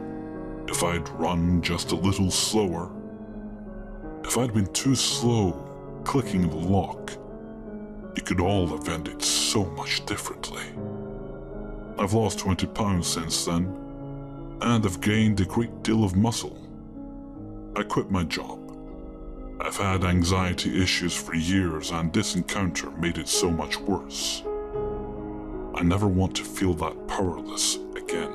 if I'd run just a little slower, if I'd been too slow clicking the lock, it could all have ended so much differently. I've lost 20 pounds since then, and have gained a great deal of muscle. I quit my job. I've had anxiety issues for years, and this encounter made it so much worse. I never want to feel that powerless again.